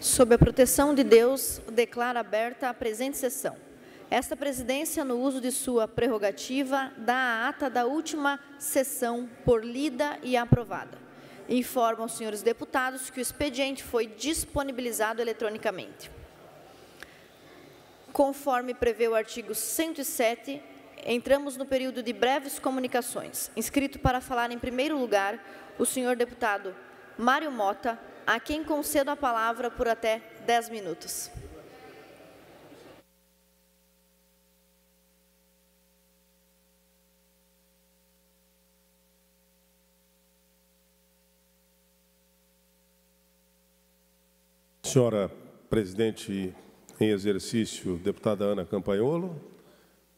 Sob a proteção de Deus, declaro aberta a presente sessão. Esta presidência, no uso de sua prerrogativa, dá a ata da última sessão por lida e aprovada. Informo aos senhores deputados que o expediente foi disponibilizado eletronicamente. Conforme prevê o artigo 107, entramos no período de breves comunicações. Inscrito para falar em primeiro lugar, o senhor deputado Mário Mota, a quem concedo a palavra por até 10 minutos. Senhora presidente em exercício, deputada Ana Campanholo,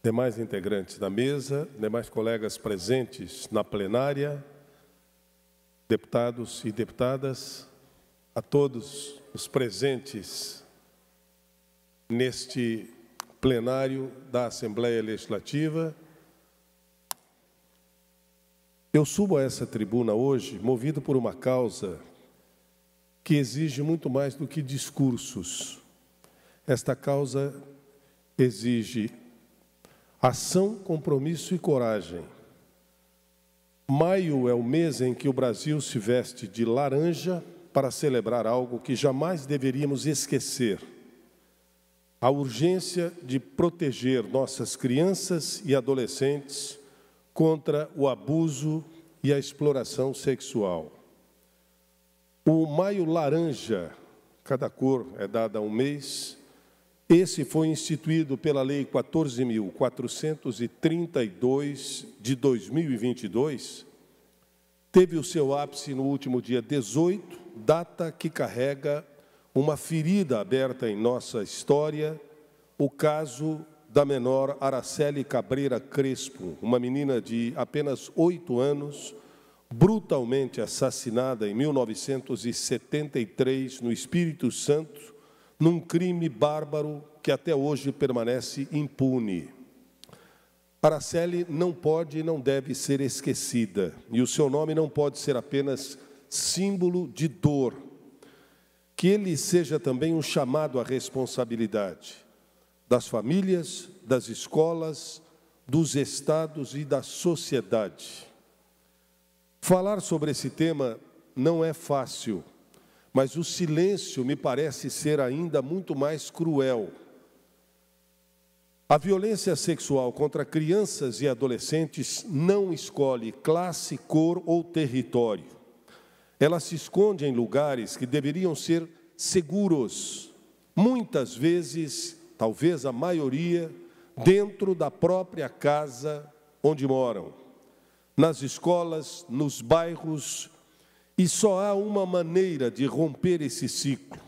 demais integrantes da mesa, demais colegas presentes na plenária, deputados e deputadas, a todos os presentes neste plenário da Assembleia Legislativa. Eu subo a essa tribuna hoje movido por uma causa que exige muito mais do que discursos. Esta causa exige ação, compromisso e coragem. Maio é o mês em que o Brasil se veste de laranja para celebrar algo que jamais deveríamos esquecer: a urgência de proteger nossas crianças e adolescentes contra o abuso e a exploração sexual. O Maio Laranja, cada cor é dada a um mês, esse foi instituído pela Lei 14.432 de 2022, teve o seu ápice no último dia 18, data que carrega uma ferida aberta em nossa história, o caso da menor Araceli Cabreira Crespo, uma menina de apenas 8 anos, brutalmente assassinada em 1973 no Espírito Santo, num crime bárbaro que até hoje permanece impune. Araceli não pode e não deve ser esquecida, e o seu nome não pode ser apenas símbolo de dor. Que ele seja também um chamado à responsabilidade das famílias, das escolas, dos estados e da sociedade. Falar sobre esse tema não é fácil, mas o silêncio me parece ser ainda muito mais cruel. A violência sexual contra crianças e adolescentes não escolhe classe, cor ou território. Ela se esconde em lugares que deveriam ser seguros, muitas vezes, talvez a maioria, dentro da própria casa onde moram. Nas escolas, nos bairros, e só há uma maneira de romper esse ciclo: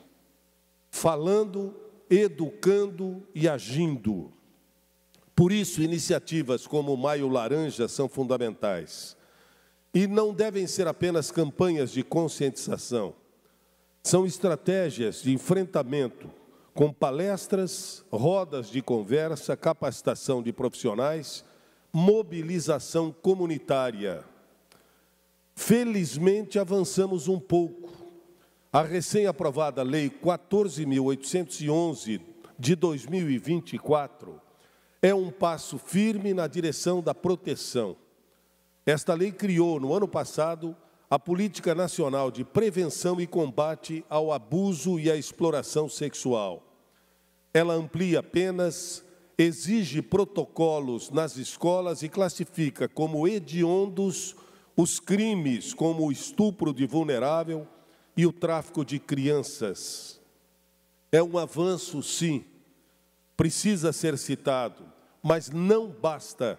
falando, educando e agindo. Por isso, iniciativas como o Maio Laranja são fundamentais. E não devem ser apenas campanhas de conscientização. São estratégias de enfrentamento com palestras, rodas de conversa, capacitação de profissionais, mobilização comunitária. Felizmente, avançamos um pouco. A recém-aprovada Lei 14.811 de 2024 é um passo firme na direção da proteção. Esta lei criou, no ano passado, a Política Nacional de Prevenção e Combate ao Abuso e à Exploração Sexual. Ela amplia penas, exige protocolos nas escolas e classifica como hediondos os crimes como o estupro de vulnerável e o tráfico de crianças. É um avanço, sim, precisa ser citado, mas não basta.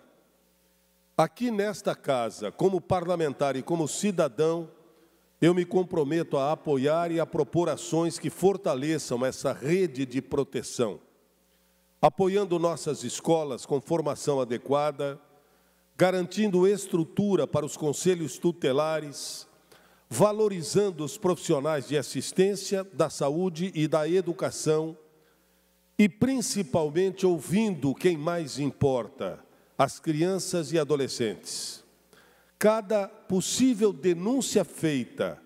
Aqui nesta casa, como parlamentar e como cidadão, eu me comprometo a apoiar e a propor ações que fortaleçam essa rede de proteção, apoiando nossas escolas com formação adequada, garantindo estrutura para os conselhos tutelares, valorizando os profissionais de assistência, da saúde e da educação e, principalmente, ouvindo quem mais importa, as crianças e adolescentes. Cada possível denúncia feita,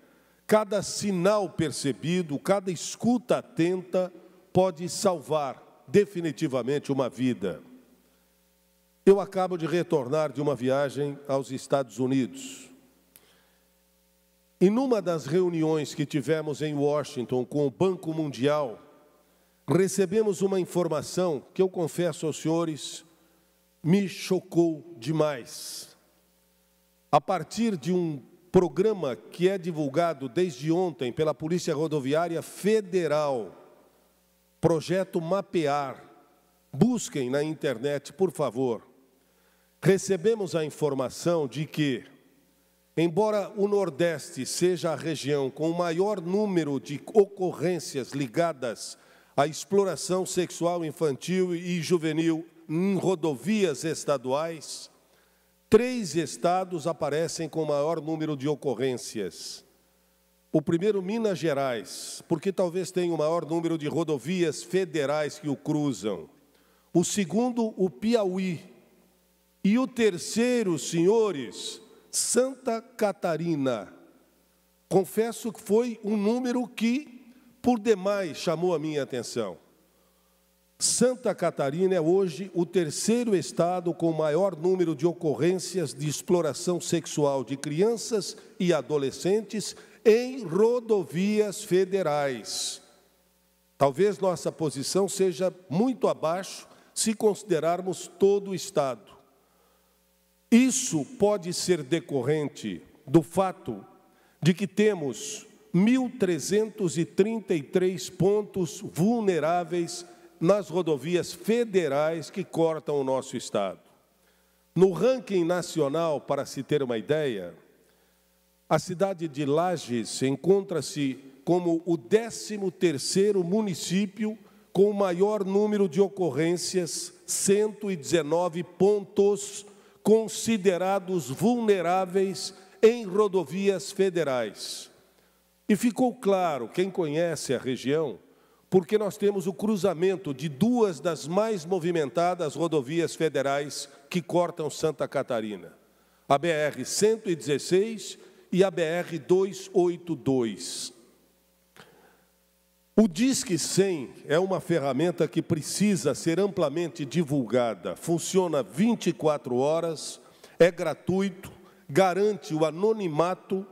Cada sinal percebido, cada escuta atenta pode salvar definitivamente uma vida. Eu acabo de retornar de uma viagem aos Estados Unidos. E numa das reuniões que tivemos em Washington com o Banco Mundial, recebemos uma informação que eu confesso aos senhores, me chocou demais. A partir de um programa que é divulgado desde ontem pela Polícia Rodoviária Federal, projeto Mapear, busquem na internet, por favor. Recebemos a informação de que, embora o Nordeste seja a região com o maior número de ocorrências ligadas à exploração sexual infantil e juvenil em rodovias estaduais, 3 estados aparecem com o maior número de ocorrências. O primeiro, Minas Gerais, porque talvez tenha o maior número de rodovias federais que o cruzam. O segundo, o Piauí. E o terceiro, senhores, Santa Catarina. Confesso que foi um número que, por demais, chamou a minha atenção. Santa Catarina é hoje o terceiro estado com o maior número de ocorrências de exploração sexual de crianças e adolescentes em rodovias federais. Talvez nossa posição seja muito abaixo se considerarmos todo o estado. Isso pode ser decorrente do fato de que temos 1.333 pontos vulneráveis nas rodovias federais que cortam o nosso estado. No ranking nacional, para se ter uma ideia, a cidade de Lages encontra-se como o 13º município com o maior número de ocorrências, 119 pontos considerados vulneráveis em rodovias federais. E ficou claro, quem conhece a região, porque nós temos o cruzamento de 2 das mais movimentadas rodovias federais que cortam Santa Catarina, a BR-116 e a BR-282. O Disque 100 é uma ferramenta que precisa ser amplamente divulgada, funciona 24 horas, é gratuito, garante o anonimato,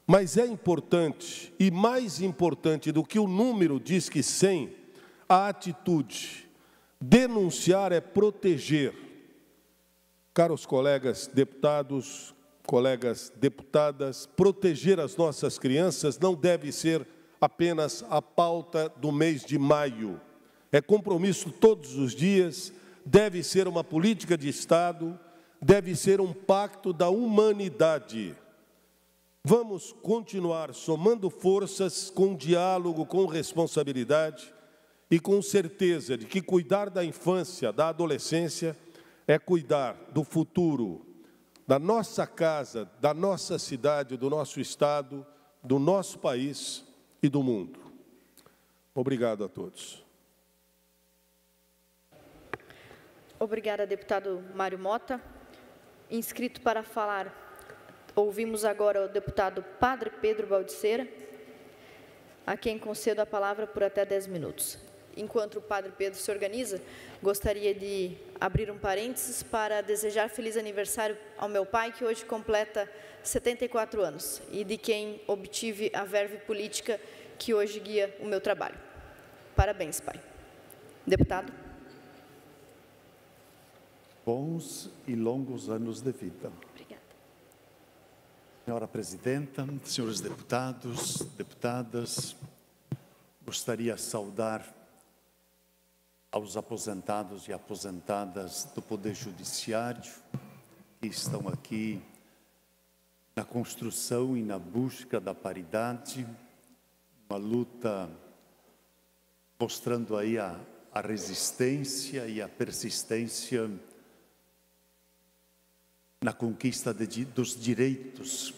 mas é importante, e mais importante do que o número Disque 100, a atitude. Denunciar é proteger. Caros colegas deputados, colegas deputadas, proteger as nossas crianças não deve ser apenas a pauta do mês de maio. É compromisso todos os dias, deve ser uma política de Estado, deve ser um pacto da humanidade. Vamos continuar somando forças com diálogo, com responsabilidade e com certeza de que cuidar da infância, da adolescência, é cuidar do futuro, da nossa casa, da nossa cidade, do nosso estado, do nosso país e do mundo. Obrigado a todos. Obrigada, deputado Mário Mota. Inscrito para falar, ouvimos agora o deputado Padre Pedro Baldiceira, a quem concedo a palavra por até 10 minutos. Enquanto o Padre Pedro se organiza, gostaria de abrir um parênteses para desejar feliz aniversário ao meu pai, que hoje completa 74 anos, e de quem obtive a verve política que hoje guia o meu trabalho. Parabéns, pai. Deputado. Bons e longos anos de vida. Obrigada. Senhora Presidenta, senhores deputados, deputadas, gostaria de saudar aos aposentados e aposentadas do Poder Judiciário que estão aqui na construção e na busca da paridade, uma luta mostrando aí a resistência e a persistência na conquista dos direitos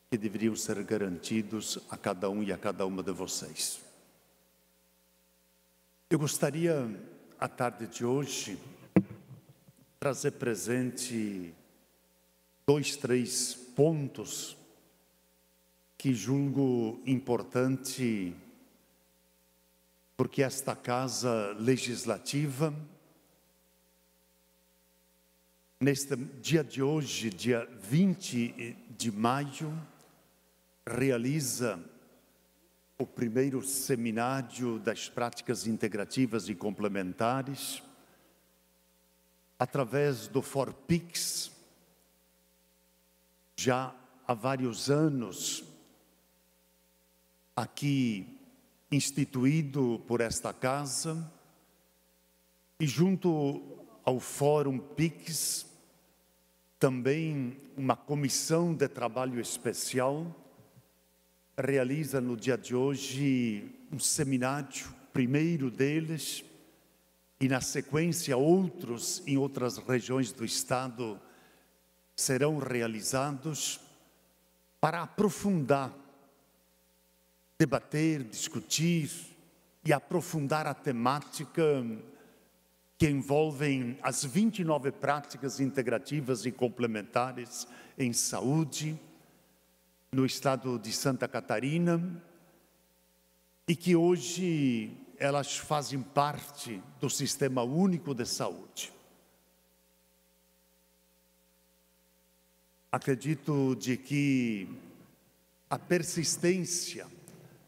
que deveriam ser garantidos a cada um e a cada uma de vocês. Eu gostaria, à tarde de hoje, trazer presente 2, 3 pontos que julgo importante, porque esta Casa Legislativa, neste dia de hoje, dia 20 de maio, realiza o primeiro seminário das práticas integrativas e complementares, através do ForPix. Já há vários anos, aqui instituído por esta casa, e junto ao Fórum Pix, também uma comissão de trabalho especial realiza no dia de hoje um seminário, primeiro deles, e na sequência outros em outras regiões do estado serão realizados para aprofundar, debater, discutir e aprofundar a temática que envolvem as 29 práticas integrativas e complementares em saúde no estado de Santa Catarina, e que hoje elas fazem parte do Sistema Único de Saúde. Acredito de que a persistência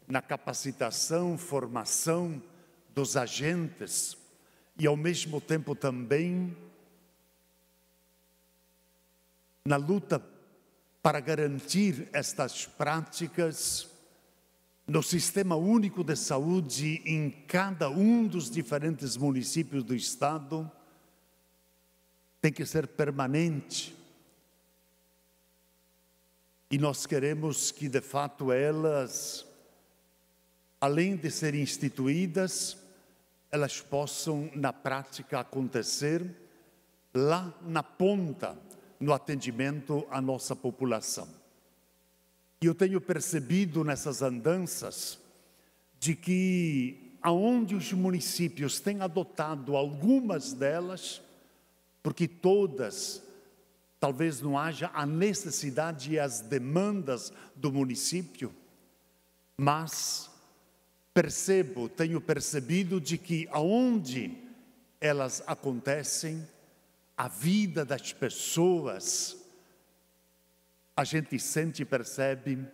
na capacitação, formação dos agentes e, ao mesmo tempo, também na luta para garantir estas práticas no Sistema Único de Saúde em cada um dos diferentes municípios do estado, tem que ser permanente. E nós queremos que, de fato, elas, além de serem instituídas, elas possam, na prática, acontecer lá na ponta, no atendimento à nossa população. E eu tenho percebido nessas andanças de que, aonde os municípios têm adotado algumas delas, porque todas, talvez não haja a necessidade e as demandas do município, mas tenho percebido de que aonde elas acontecem, a vida das pessoas, a gente sente e percebe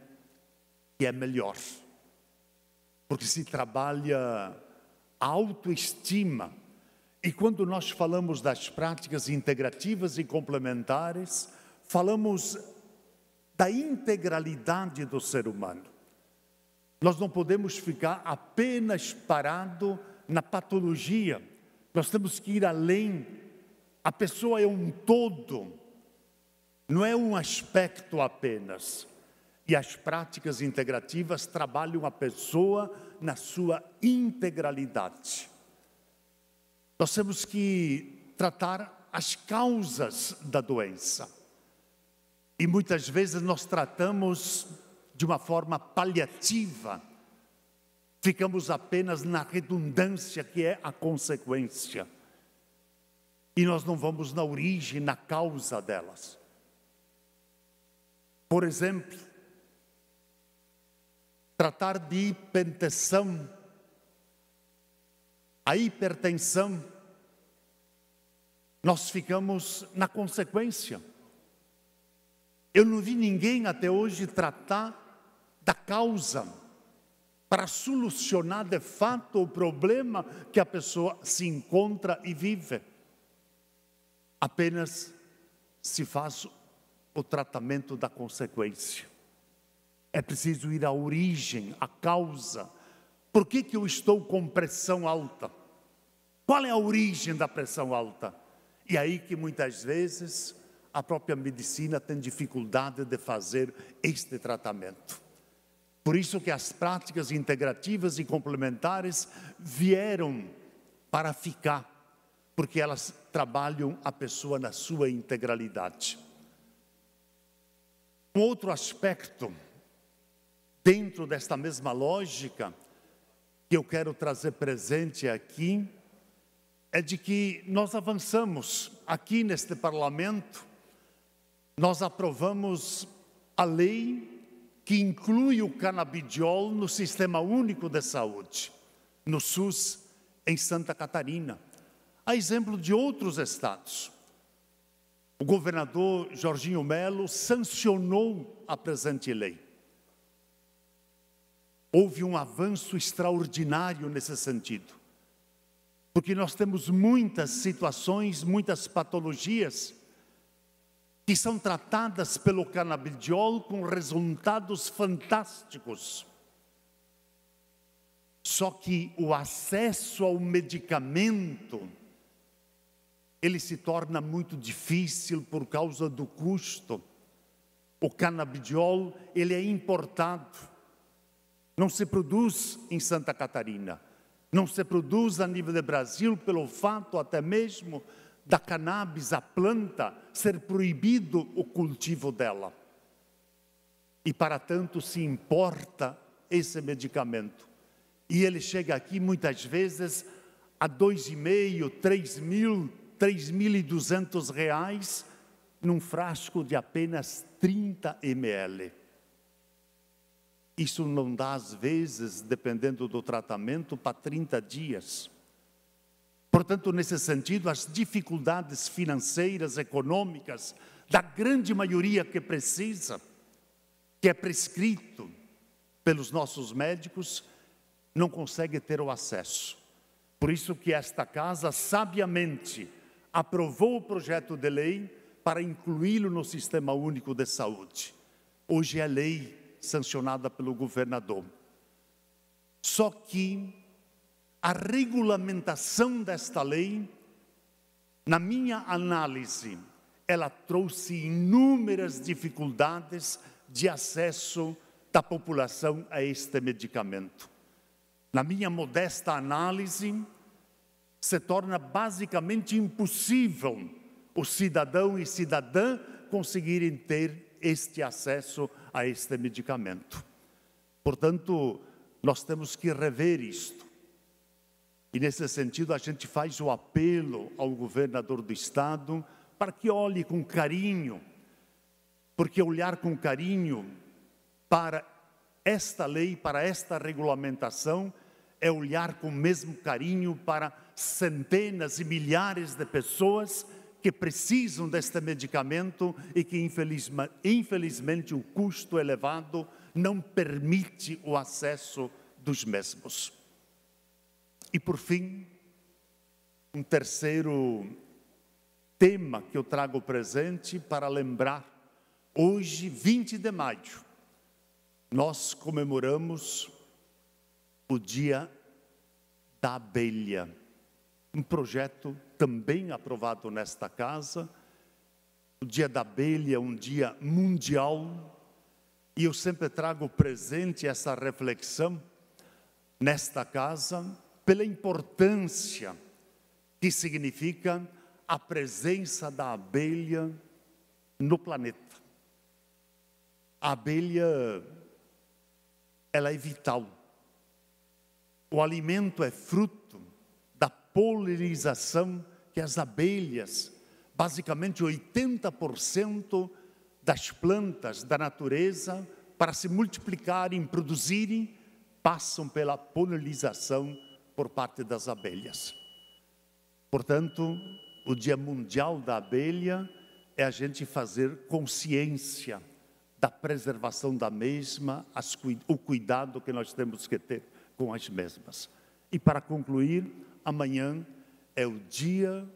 que é melhor. Porque se trabalha a autoestima. E quando nós falamos das práticas integrativas e complementares, falamos da integralidade do ser humano. Nós não podemos ficar apenas parado na patologia. Nós temos que ir além. A pessoa é um todo, não é um aspecto apenas. E as práticas integrativas trabalham a pessoa na sua integralidade. Nós temos que tratar as causas da doença. E muitas vezes nós tratamos de uma forma paliativa. Ficamos apenas na redundância que é a consequência. E nós não vamos na origem, na causa delas. Por exemplo, tratar de hipertensão, a hipertensão, nós ficamos na consequência. Eu não vi ninguém até hoje tratar da causa, para solucionar de fato o problema que a pessoa se encontra e vive. Apenas se faz o tratamento da consequência. É preciso ir à origem, à causa. Por que eu estou com pressão alta? Qual é a origem da pressão alta? E aí que muitas vezes a própria medicina tem dificuldade de fazer este tratamento. Por isso que as práticas integrativas e complementares vieram para ficar, porque elas trabalham a pessoa na sua integralidade. Um outro aspecto, dentro desta mesma lógica, que eu quero trazer presente aqui, é de que nós avançamos aqui neste parlamento, nós aprovamos a lei que que inclui o canabidiol no Sistema Único de Saúde, no SUS, em Santa Catarina. A exemplo de outros estados. O governador Jorginho Melo sancionou a presente lei. Houve um avanço extraordinário nesse sentido, porque nós temos muitas situações, muitas patologias que são tratadas pelo canabidiol com resultados fantásticos. Só que o acesso ao medicamento, ele se torna muito difícil por causa do custo. O canabidiol, ele é importado. Não se produz em Santa Catarina. Não se produz a nível de Brasil pelo fato até mesmo da cannabis, a planta, ser proibido o cultivo dela. E para tanto se importa esse medicamento. E ele chega aqui muitas vezes a R$2.500, R$3.000, R$3.200 num frasco de apenas 30 ml. Isso não dá, às vezes, dependendo do tratamento, para 30 dias. Portanto, nesse sentido, as dificuldades financeiras, econômicas, da grande maioria que precisa, que é prescrito pelos nossos médicos, não consegue ter o acesso. Por isso que esta casa, sabiamente, aprovou o projeto de lei para incluí-lo no Sistema Único de Saúde. Hoje é lei sancionada pelo governador. Só que a regulamentação desta lei, na minha análise, ela trouxe inúmeras dificuldades de acesso da população a este medicamento. Na minha modesta análise, se torna basicamente impossível o cidadão e cidadã conseguirem ter este acesso a este medicamento. Portanto, nós temos que rever isto. E nesse sentido a gente faz o apelo ao governador do estado para que olhe com carinho, porque olhar com carinho para esta lei, para esta regulamentação, é olhar com o mesmo carinho para centenas e milhares de pessoas que precisam deste medicamento e que infelizmente o custo elevado não permite o acesso dos mesmos. E por fim, um terceiro tema que eu trago presente para lembrar, hoje, 20 de maio, nós comemoramos o Dia da Abelha, um projeto também aprovado nesta casa. O Dia da Abelha é um dia mundial e eu sempre trago presente essa reflexão nesta casa pela importância que significa a presença da abelha no planeta. A abelha, ela é vital. O alimento é fruto da polinização que as abelhas, basicamente 80% das plantas da natureza, para se multiplicarem, produzirem, passam pela polinização por parte das abelhas. Portanto, o Dia Mundial da Abelha é a gente fazer consciência da preservação da mesma, o cuidado que nós temos que ter com as mesmas. E para concluir, amanhã é o Dia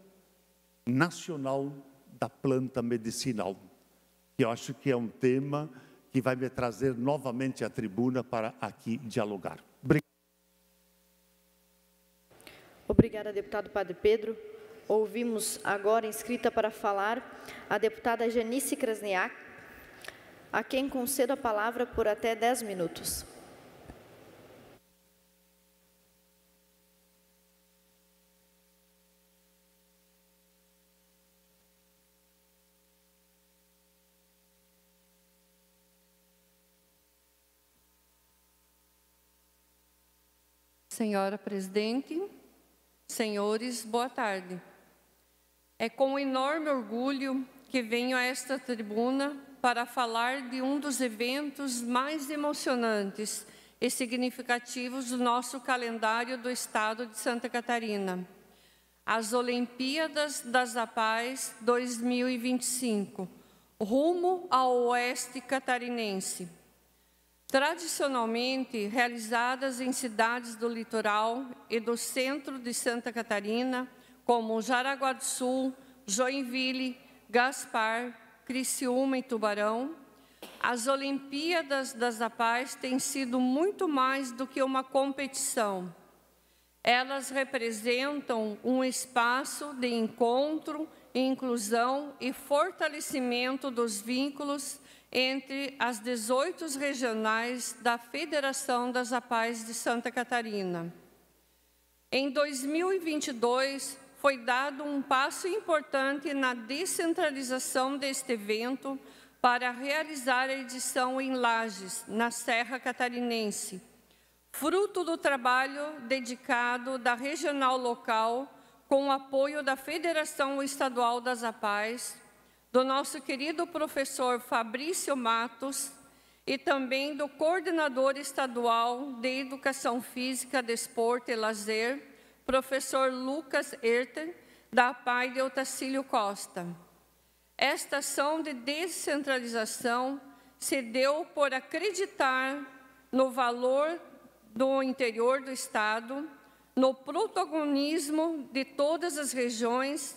Nacional da Planta Medicinal, que eu acho que é um tema que vai me trazer novamente à tribuna para aqui dialogar. Obrigada, deputado Padre Pedro. Ouvimos agora inscrita para falar a deputada Janice Krasniak, a quem concedo a palavra por até 10 minutos. Senhora Presidente, senhores, boa tarde. É com enorme orgulho que venho a esta tribuna para falar de um dos eventos mais emocionantes e significativos do nosso calendário do Estado de Santa Catarina. As Olimpíadas das APAES 2025, rumo ao Oeste Catarinense. Tradicionalmente realizadas em cidades do litoral e do centro de Santa Catarina, como Jaraguá do Sul, Joinville, Gaspar, Criciúma e Tubarão, as Olimpíadas das APAES têm sido muito mais do que uma competição. Elas representam um espaço de encontro, inclusão e fortalecimento dos vínculos entre as 18 regionais da Federação das APAES de Santa Catarina. Em 2022, foi dado um passo importante na descentralização deste evento para realizar a edição em Lages, na Serra Catarinense, fruto do trabalho dedicado da regional local, com o apoio da Federação Estadual das APAES, do nosso querido professor Fabrício Matos e também do coordenador estadual de Educação Física, Desporto e Lazer, professor Lucas Erter, da APAE de Otacílio Costa. Esta ação de descentralização se deu por acreditar no valor do interior do Estado, no protagonismo de todas as regiões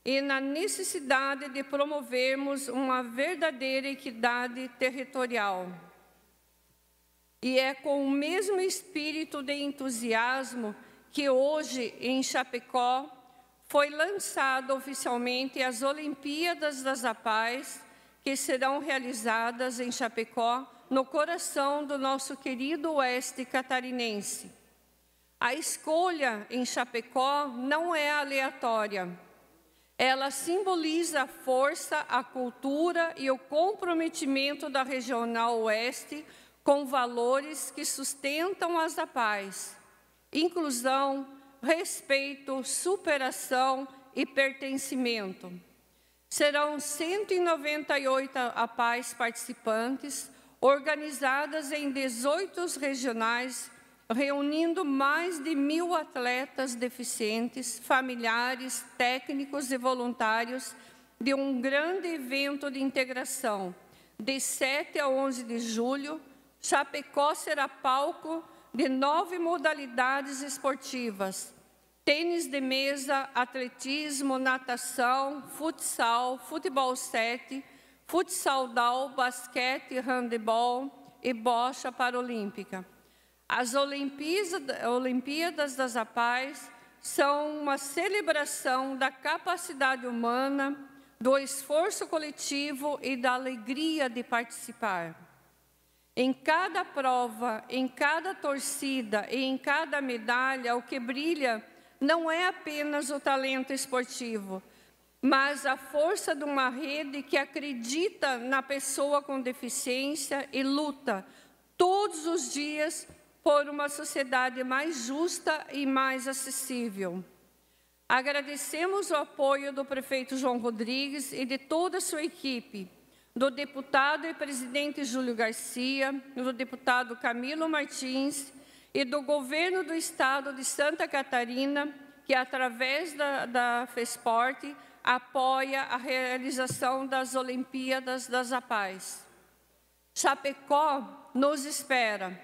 e na necessidade de promovermos uma verdadeira equidade territorial. E é com o mesmo espírito de entusiasmo que hoje, em Chapecó, foi lançado oficialmente as Olimpíadas das APAES, que serão realizadas em Chapecó, no coração do nosso querido Oeste Catarinense. A escolha em Chapecó não é aleatória. Ela simboliza a força, a cultura e o comprometimento da Regional Oeste com valores que sustentam as APAES: inclusão, respeito, superação e pertencimento. Serão 198 APAES participantes, organizadas em 18 regionais, reunindo mais de 1.000 atletas deficientes, familiares, técnicos e voluntários de um grande evento de integração. De 7 a 11 de julho, Chapecó será palco de 9 modalidades esportivas: tênis de mesa, atletismo, natação, futsal, futebol 7, futsal DAO, basquete, handebol e bocha paralímpica. As Olimpíadas das APAES são uma celebração da capacidade humana, do esforço coletivo e da alegria de participar. Em cada prova, em cada torcida e em cada medalha, o que brilha não é apenas o talento esportivo, mas a força de uma rede que acredita na pessoa com deficiência e luta todos os dias por uma sociedade mais justa e mais acessível. Agradecemos o apoio do prefeito João Rodrigues e de toda a sua equipe, do deputado e presidente Júlio Garcia, do deputado Camilo Martins e do governo do Estado de Santa Catarina, que através da FESPORT apoia a realização das Olimpíadas das APAES. Chapecó nos espera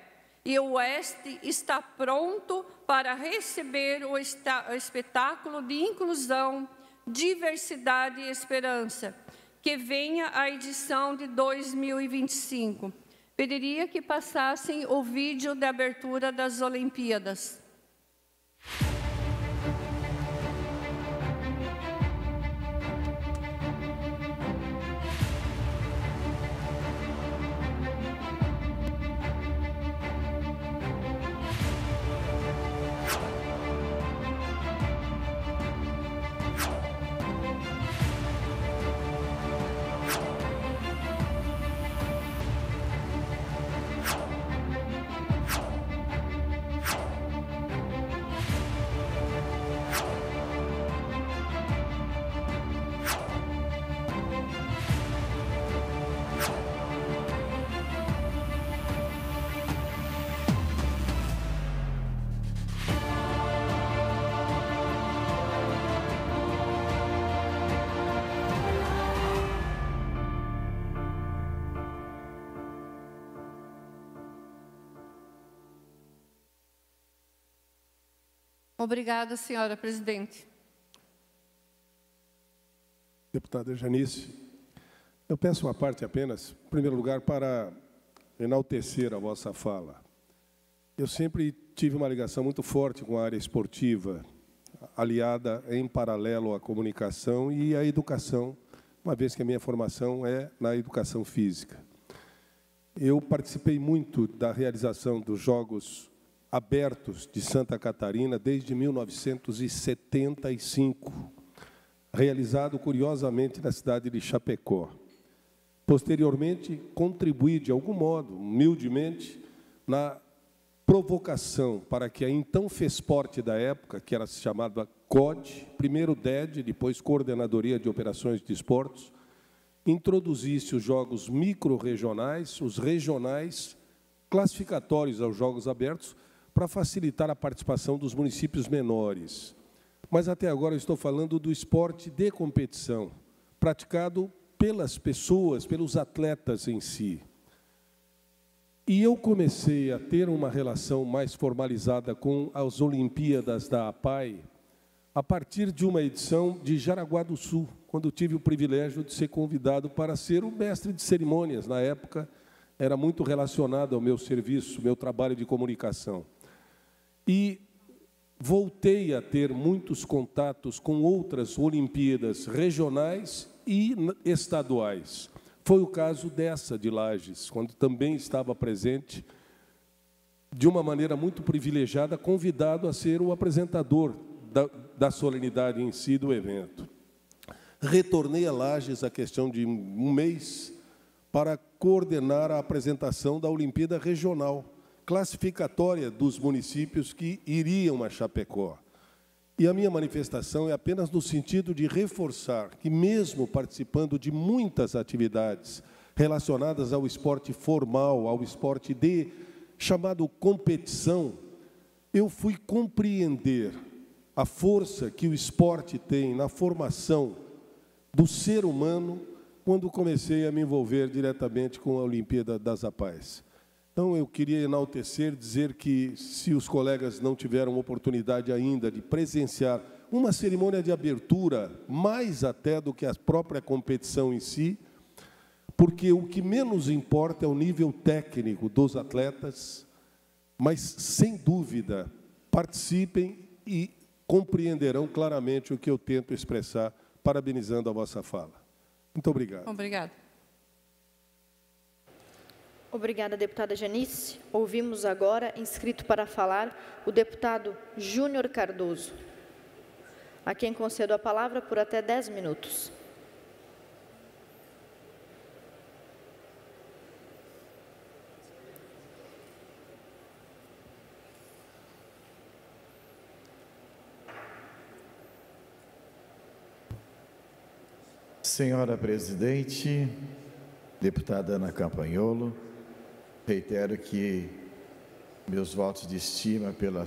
e o Oeste está pronto para receber o espetáculo de inclusão, diversidade e esperança, que venha a edição de 2025. Pediria que passassem o vídeo de abertura das Olimpíadas. Obrigada, senhora presidente. Deputada Janice, eu peço uma parte apenas, em primeiro lugar, para enaltecer a vossa fala. Eu sempre tive uma ligação muito forte com a área esportiva, aliada em paralelo à comunicação e à educação, uma vez que a minha formação é na educação física. Eu participei muito da realização dos Jogos Abertos de Santa Catarina desde 1975, realizado, curiosamente, na cidade de Chapecó. Posteriormente, contribuí, de algum modo, humildemente, na provocação para que a então FESPORT da época, que era chamada COD, primeiro DED, depois Coordenadoria de Operações de Esportes, introduzisse os jogos micro-regionais, os regionais, classificatórios aos Jogos Abertos, para facilitar a participação dos municípios menores. Mas até agora eu estou falando do esporte de competição, praticado pelas pessoas, pelos atletas em si. E eu comecei a ter uma relação mais formalizada com as Olimpíadas da APAI a partir de uma edição de Jaraguá do Sul, quando tive o privilégio de ser convidado para ser o mestre de cerimônias. Na época, era muito relacionado ao meu serviço, meu trabalho de comunicação. E voltei a ter muitos contatos com outras Olimpíadas regionais e estaduais. Foi o caso dessa de Lages, quando também estava presente, de uma maneira muito privilegiada, convidado a ser o apresentador da solenidade em si do evento. Retornei a Lages a questão de um mês para coordenar a apresentação da Olimpíada Regional, classificatória dos municípios que iriam a Chapecó. E a minha manifestação é apenas no sentido de reforçar que, mesmo participando de muitas atividades relacionadas ao esporte formal, ao esporte chamado competição, eu fui compreender a força que o esporte tem na formação do ser humano quando comecei a me envolver diretamente com a Olimpíada das APAES. Então, eu queria enaltecer, dizer que, se os colegas não tiveram oportunidade ainda de presenciar uma cerimônia de abertura, mais até do que a própria competição em si, porque o que menos importa é o nível técnico dos atletas, mas, sem dúvida, participem e compreenderão claramente o que eu tento expressar, parabenizando a vossa fala. Muito obrigado. Obrigada. Obrigada, deputada Janice. Ouvimos agora, inscrito para falar, o deputado Júnior Cardoso, a quem concedo a palavra por até 10 minutos. Senhora presidente, deputada Ana Campagnolo, reitero que meus votos de estima pelo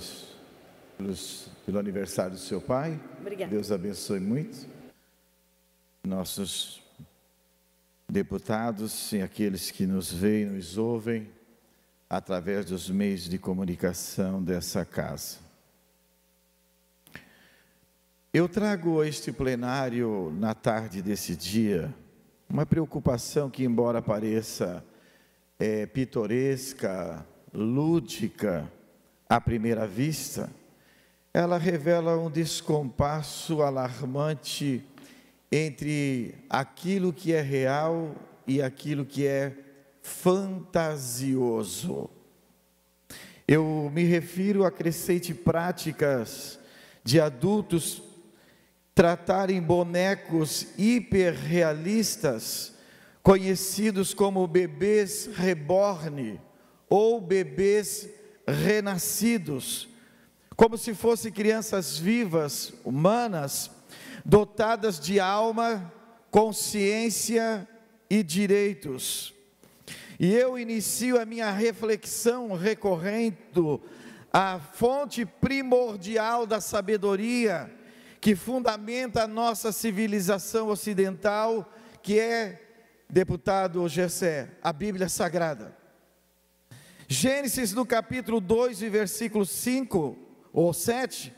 aniversário do seu pai. Obrigada. Deus abençoe muito. Nossos deputados e aqueles que nos veem, nos ouvem, através dos meios de comunicação dessa casa. Eu trago a este plenário, na tarde desse dia, uma preocupação que, embora pareça pitoresca, lúdica, à primeira vista, ela revela um descompasso alarmante entre aquilo que é real e aquilo que é fantasioso. Eu me refiro a crescente práticas de adultos tratarem bonecos hiperrealistas, conhecidos como bebês reborn ou bebês renascidos, como se fossem crianças vivas, humanas, dotadas de alma, consciência e direitos. E eu inicio a minha reflexão recorrendo à fonte primordial da sabedoria que fundamenta a nossa civilização ocidental, que é, deputado Gessé, a Bíblia Sagrada. Gênesis, no capítulo 2, versículo 5 ou 7,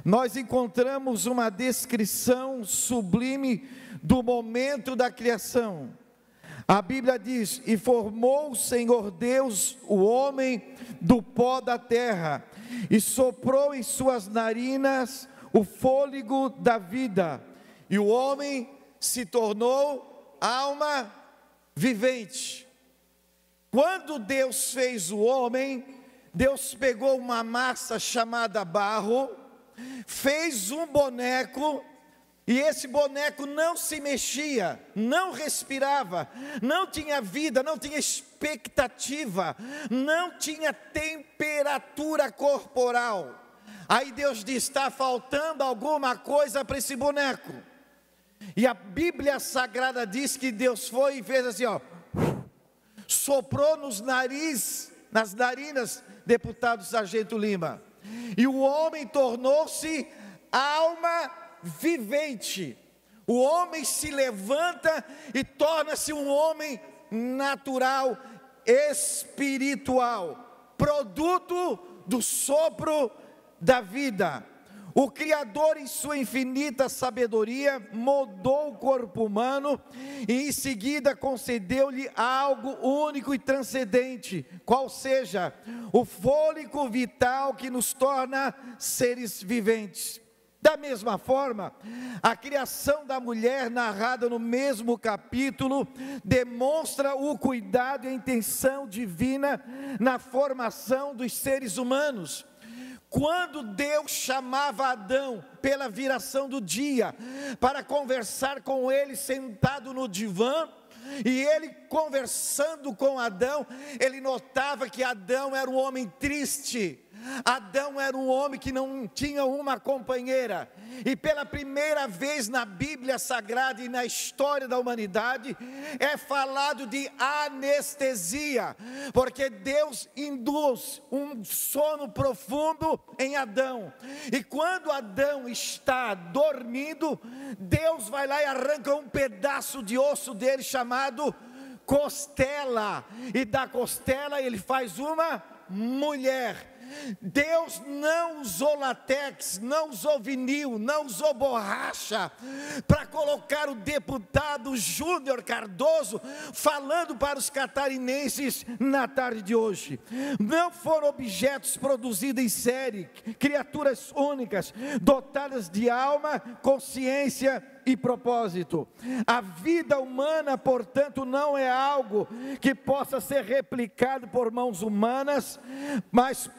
nós encontramos uma descrição sublime do momento da criação. A Bíblia diz: e formou o Senhor Deus o homem do pó da terra, e soprou em suas narinas o fôlego da vida, e o homem se tornou alma vivente. Quando Deus fez o homem, Deus pegou uma massa chamada barro, fez um boneco, e esse boneco não se mexia, não respirava, não tinha vida, não tinha expectativa, não tinha temperatura corporal. Aí Deus diz: está faltando alguma coisa para esse boneco. E a Bíblia Sagrada diz que Deus foi e fez assim, ó, soprou nas narinas, deputado Sargento Lima, e o homem tornou-se alma vivente. O homem se levanta e torna-se um homem natural, espiritual, produto do sopro da vida. O Criador, em sua infinita sabedoria, moldou o corpo humano e em seguida concedeu-lhe algo único e transcendente, qual seja o fôlego vital que nos torna seres viventes. Da mesma forma, a criação da mulher, narrada no mesmo capítulo, demonstra o cuidado e a intenção divina na formação dos seres humanos. Quando Deus chamava Adão pela viração do dia, para conversar com ele sentado no divã, e ele conversando com Adão, ele notava que Adão era um homem triste. Adão era um homem que não tinha uma companheira, e pela primeira vez na Bíblia Sagrada e na história da humanidade, é falado de anestesia, porque Deus induz um sono profundo em Adão, e quando Adão está dormindo, Deus vai lá e arranca um pedaço de osso dele chamado costela, e da costela ele faz uma mulher. Deus não usou látex, não usou vinil, não usou borracha para colocar o deputado Júnior Cardoso falando para os catarinenses na tarde de hoje. Não foram objetos produzidos em série, criaturas únicas, dotadas de alma, consciência e propósito. A vida humana, portanto, não é algo que possa ser replicado por mãos humanas, mas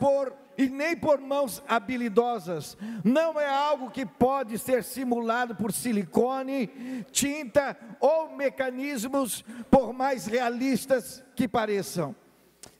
nem por mãos habilidosas. Não é algo que pode ser simulado por silicone, tinta ou mecanismos, por mais realistas que pareçam.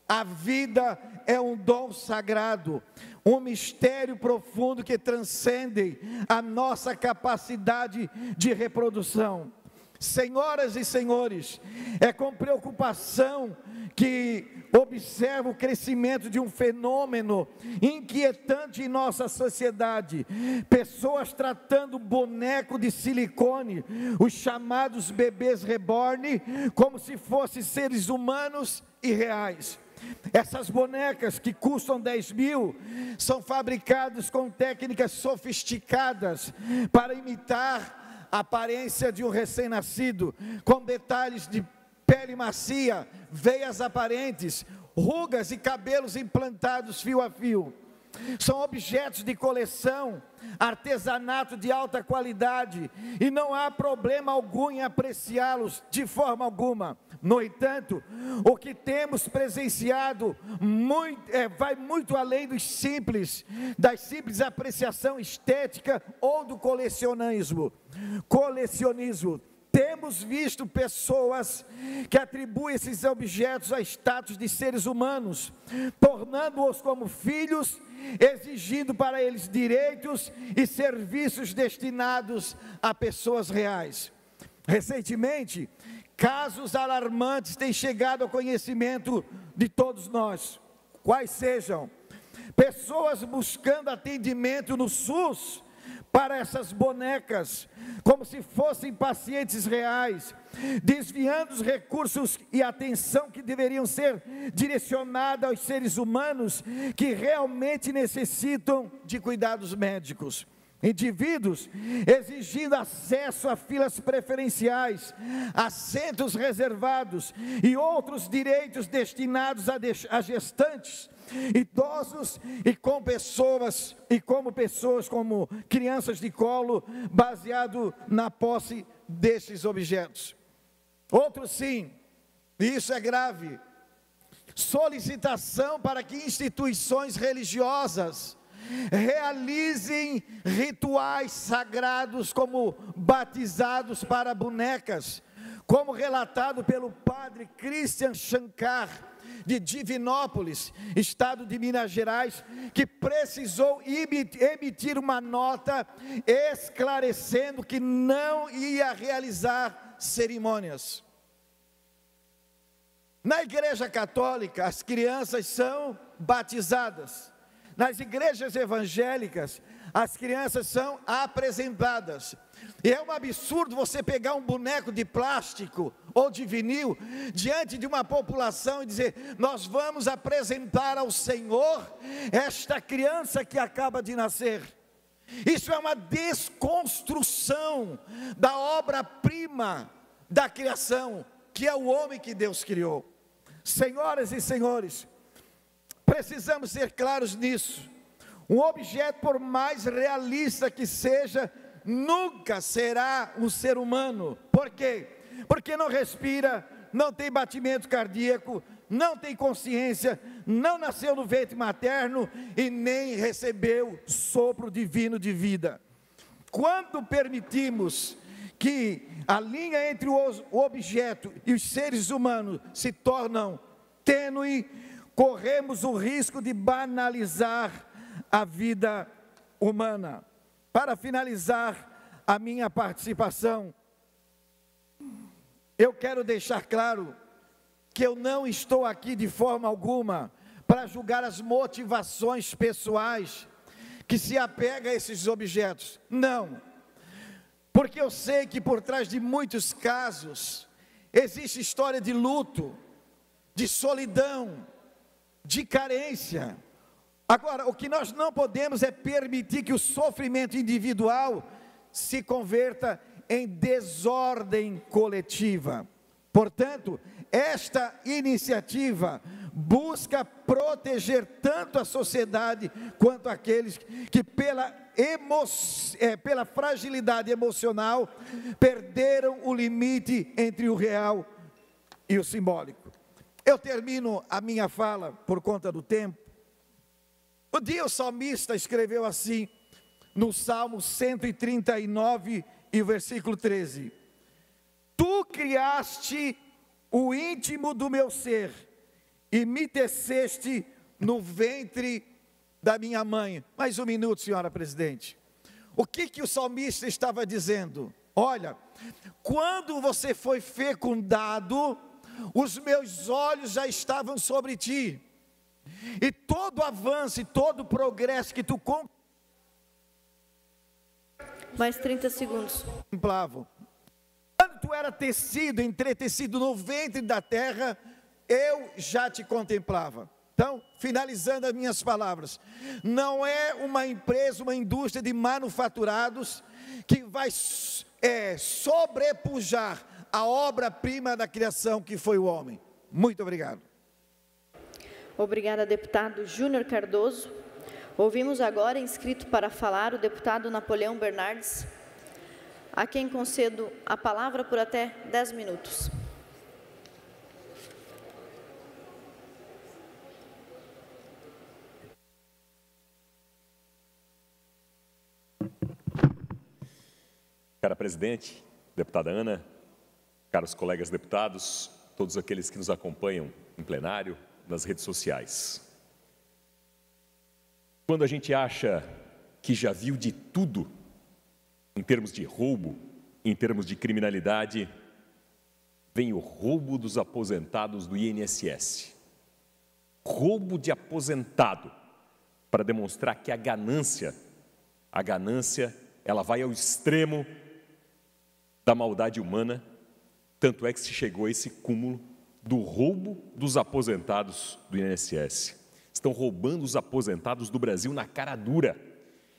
A vida é um dom sagrado, um mistério profundo que transcende a nossa capacidade de reprodução. Senhoras e senhores, é com preocupação que observo o crescimento de um fenômeno inquietante em nossa sociedade. Pessoas tratando boneco de silicone, os chamados bebês reborn, como se fossem seres humanos e reais. Essas bonecas que custam 10 mil, são fabricadas com técnicas sofisticadas para imitar a aparência de um recém-nascido, com detalhes de pele macia, veias aparentes, rugas e cabelos implantados fio a fio. São objetos de coleção, artesanato de alta qualidade, e não há problema algum em apreciá-los de forma alguma. No entanto, o que temos presenciado vai muito além das simples apreciação estética ou do colecionismo. Temos visto pessoas que atribuem esses objetos a status de seres humanos, tornando-os como filhos, exigindo para eles direitos e serviços destinados a pessoas reais. Recentemente, casos alarmantes têm chegado ao conhecimento de todos nós. Quais sejam? Pessoas buscando atendimento no SUS para essas bonecas, como se fossem pacientes reais, desviando os recursos e atenção que deveriam ser direcionados aos seres humanos que realmente necessitam de cuidados médicos. indivíduos exigindo acesso a filas preferenciais, assentos reservados e outros direitos destinados a gestantes, idosos e como pessoas como crianças de colo, baseado na posse desses objetos. Outro sim, e isso é grave, solicitação para que instituições religiosas realizem rituais sagrados como batizados para bonecas, como relatado pelo padre Christian Shankar, de Divinópolis, estado de Minas Gerais, que precisou emitir uma nota esclarecendo que não ia realizar cerimônias. Na Igreja Católica, as crianças são batizadas. Nas igrejas evangélicas, as crianças são apresentadas. E é um absurdo você pegar um boneco de plástico ou de vinil diante de uma população e dizer: nós vamos apresentar ao Senhor esta criança que acaba de nascer. Isso é uma desconstrução da obra-prima da criação, que é o homem que Deus criou. Senhoras e senhores, precisamos ser claros nisso. Um objeto, por mais realista que seja, nunca será um ser humano. Por quê? Porque não respira, não tem batimento cardíaco, não tem consciência, não nasceu no ventre materno e nem recebeu sopro divino de vida. Quando permitimos que a linha entre o objeto e os seres humanos se tornam tênue, corremos o risco de banalizar a vida humana. Para finalizar a minha participação, eu quero deixar claro que eu não estou aqui de forma alguma para julgar as motivações pessoais que se apegam a esses objetos. Não, porque eu sei que por trás de muitos casos existe história de luto, de solidão, de carência. Agora, o que nós não podemos é permitir que o sofrimento individual se converta em desordem coletiva. Portanto, esta iniciativa busca proteger tanto a sociedade quanto aqueles que pela fragilidade emocional perderam o limite entre o real e o simbólico. Eu termino a minha fala por conta do tempo. Um dia o salmista escreveu assim, no Salmo 139 e o versículo 13: Tu criaste o íntimo do meu ser e me teceste no ventre da minha mãe. Mais um minuto, senhora presidente. O que o salmista estava dizendo? Olha, quando você foi fecundado, os meus olhos já estavam sobre ti. E todo avanço e todo progresso que tu Mais 30 segundos. contemplava. Quando tu era tecido, entretecido no ventre da terra, eu já te contemplava. Então, finalizando as minhas palavras, não é uma empresa, uma indústria de manufaturados que vai sobrepujar a obra-prima da criação que foi o homem. Muito obrigado. Obrigada, deputado Júnior Cardoso. Ouvimos agora, inscrito para falar, o deputado Napoleão Bernardes, a quem concedo a palavra por até 10 minutos. Cara presidente, deputada Ana, caros colegas deputados, todos aqueles que nos acompanham em plenário, nas redes sociais. Quando a gente acha que já viu de tudo, em termos de roubo, em termos de criminalidade, vem o roubo dos aposentados do INSS. Roubo de aposentado, para demonstrar que a ganância, ela vai ao extremo da maldade humana, tanto é que se chegou a esse cúmulo do roubo dos aposentados do INSS. Estão roubando os aposentados do Brasil na cara dura.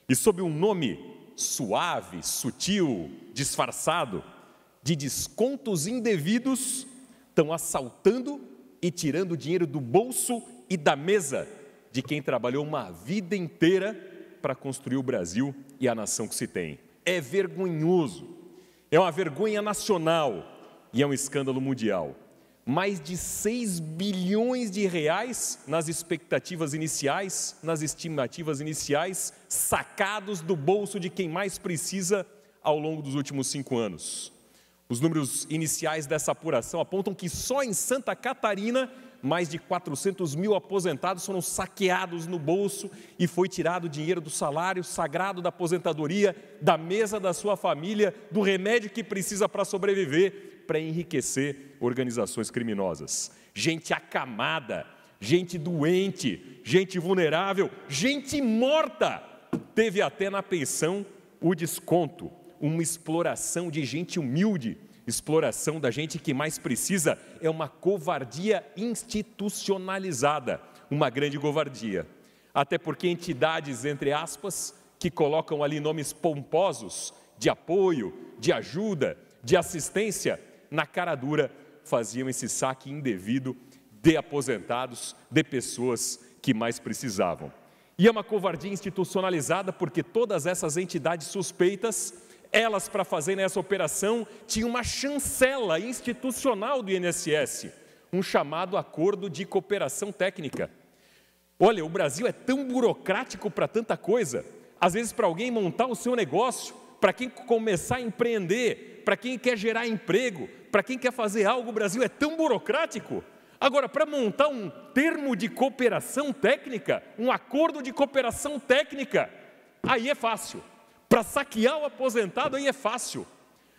E sob um nome suave, sutil, disfarçado, de descontos indevidos, estão assaltando e tirando dinheiro do bolso e da mesa de quem trabalhou uma vida inteira para construir o Brasil e a nação que se tem. É vergonhoso, é uma vergonha nacional e é um escândalo mundial. Mais de 6 bilhões de reais nas expectativas iniciais, nas estimativas iniciais, sacados do bolso de quem mais precisa ao longo dos últimos 5 anos. Os números iniciais dessa apuração apontam que só em Santa Catarina, mais de 400 mil aposentados foram saqueados no bolso e foi tirado dinheiro do salário sagrado da aposentadoria, da mesa da sua família, do remédio que precisa para sobreviver, para enriquecer organizações criminosas. Gente acamada, gente doente, gente vulnerável, gente morta. Teve até na pensão o desconto, uma exploração de gente humilde, exploração da gente que mais precisa. É uma covardia institucionalizada, uma grande covardia. Até porque entidades, entre aspas, que colocam ali nomes pomposos de apoio, de ajuda, de assistência, na cara dura faziam esse saque indevido de aposentados, de pessoas que mais precisavam. E é uma covardia institucionalizada porque todas essas entidades suspeitas, elas, para fazerem essa operação, tinham uma chancela institucional do INSS, um chamado Acordo de Cooperação Técnica. Olha, o Brasil é tão burocrático para tanta coisa. Às vezes, para alguém montar o seu negócio, para quem começar a empreender, para quem quer gerar emprego, para quem quer fazer algo, o Brasil é tão burocrático. Agora, para montar um termo de cooperação técnica, um acordo de cooperação técnica, aí é fácil. Para saquear o aposentado, aí é fácil.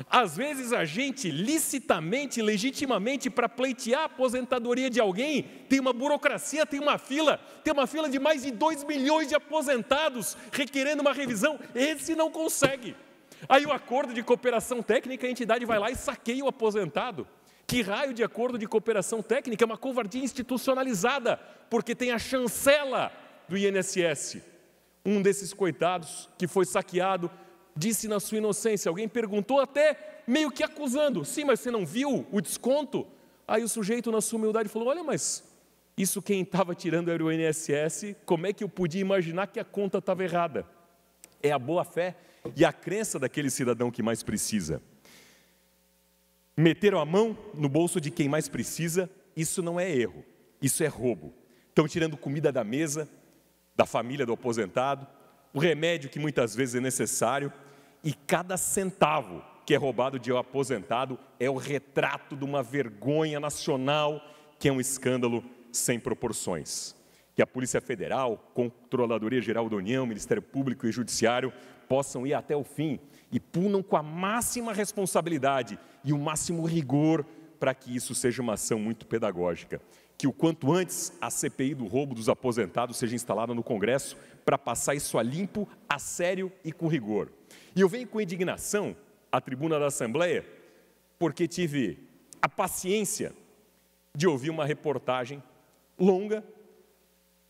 Às vezes a gente, licitamente, legitimamente, para pleitear a aposentadoria de alguém, tem uma burocracia, tem uma fila de mais de 2 milhões de aposentados, requerendo uma revisão. Esse não consegue. Aí o acordo de cooperação técnica, a entidade vai lá e saqueia o aposentado. Que raio de acordo de cooperação técnica? É uma covardia institucionalizada, porque tem a chancela do INSS. Um desses coitados que foi saqueado disse na sua inocência, alguém perguntou até meio que acusando, sim, mas você não viu o desconto? Aí o sujeito na sua humildade falou, olha, mas isso quem estava tirando era o INSS, como é que eu podia imaginar que a conta estava errada? É a boa fé e a crença daquele cidadão que mais precisa. Meteram a mão no bolso de quem mais precisa, isso não é erro, isso é roubo. Estão tirando comida da mesa, da família do aposentado, o remédio que muitas vezes é necessário, e cada centavo que é roubado de um aposentado é o retrato de uma vergonha nacional, que é um escândalo sem proporções. Que a Polícia Federal, Controladoria Geral da União, Ministério Público e Judiciário possam ir até o fim e punam com a máxima responsabilidade e o máximo rigor para que isso seja uma ação muito pedagógica. Que o quanto antes a CPI do roubo dos aposentados seja instalada no Congresso para passar isso a limpo, a sério e com rigor. E eu venho com indignação à tribuna da Assembleia porque tive a paciência de ouvir uma reportagem longa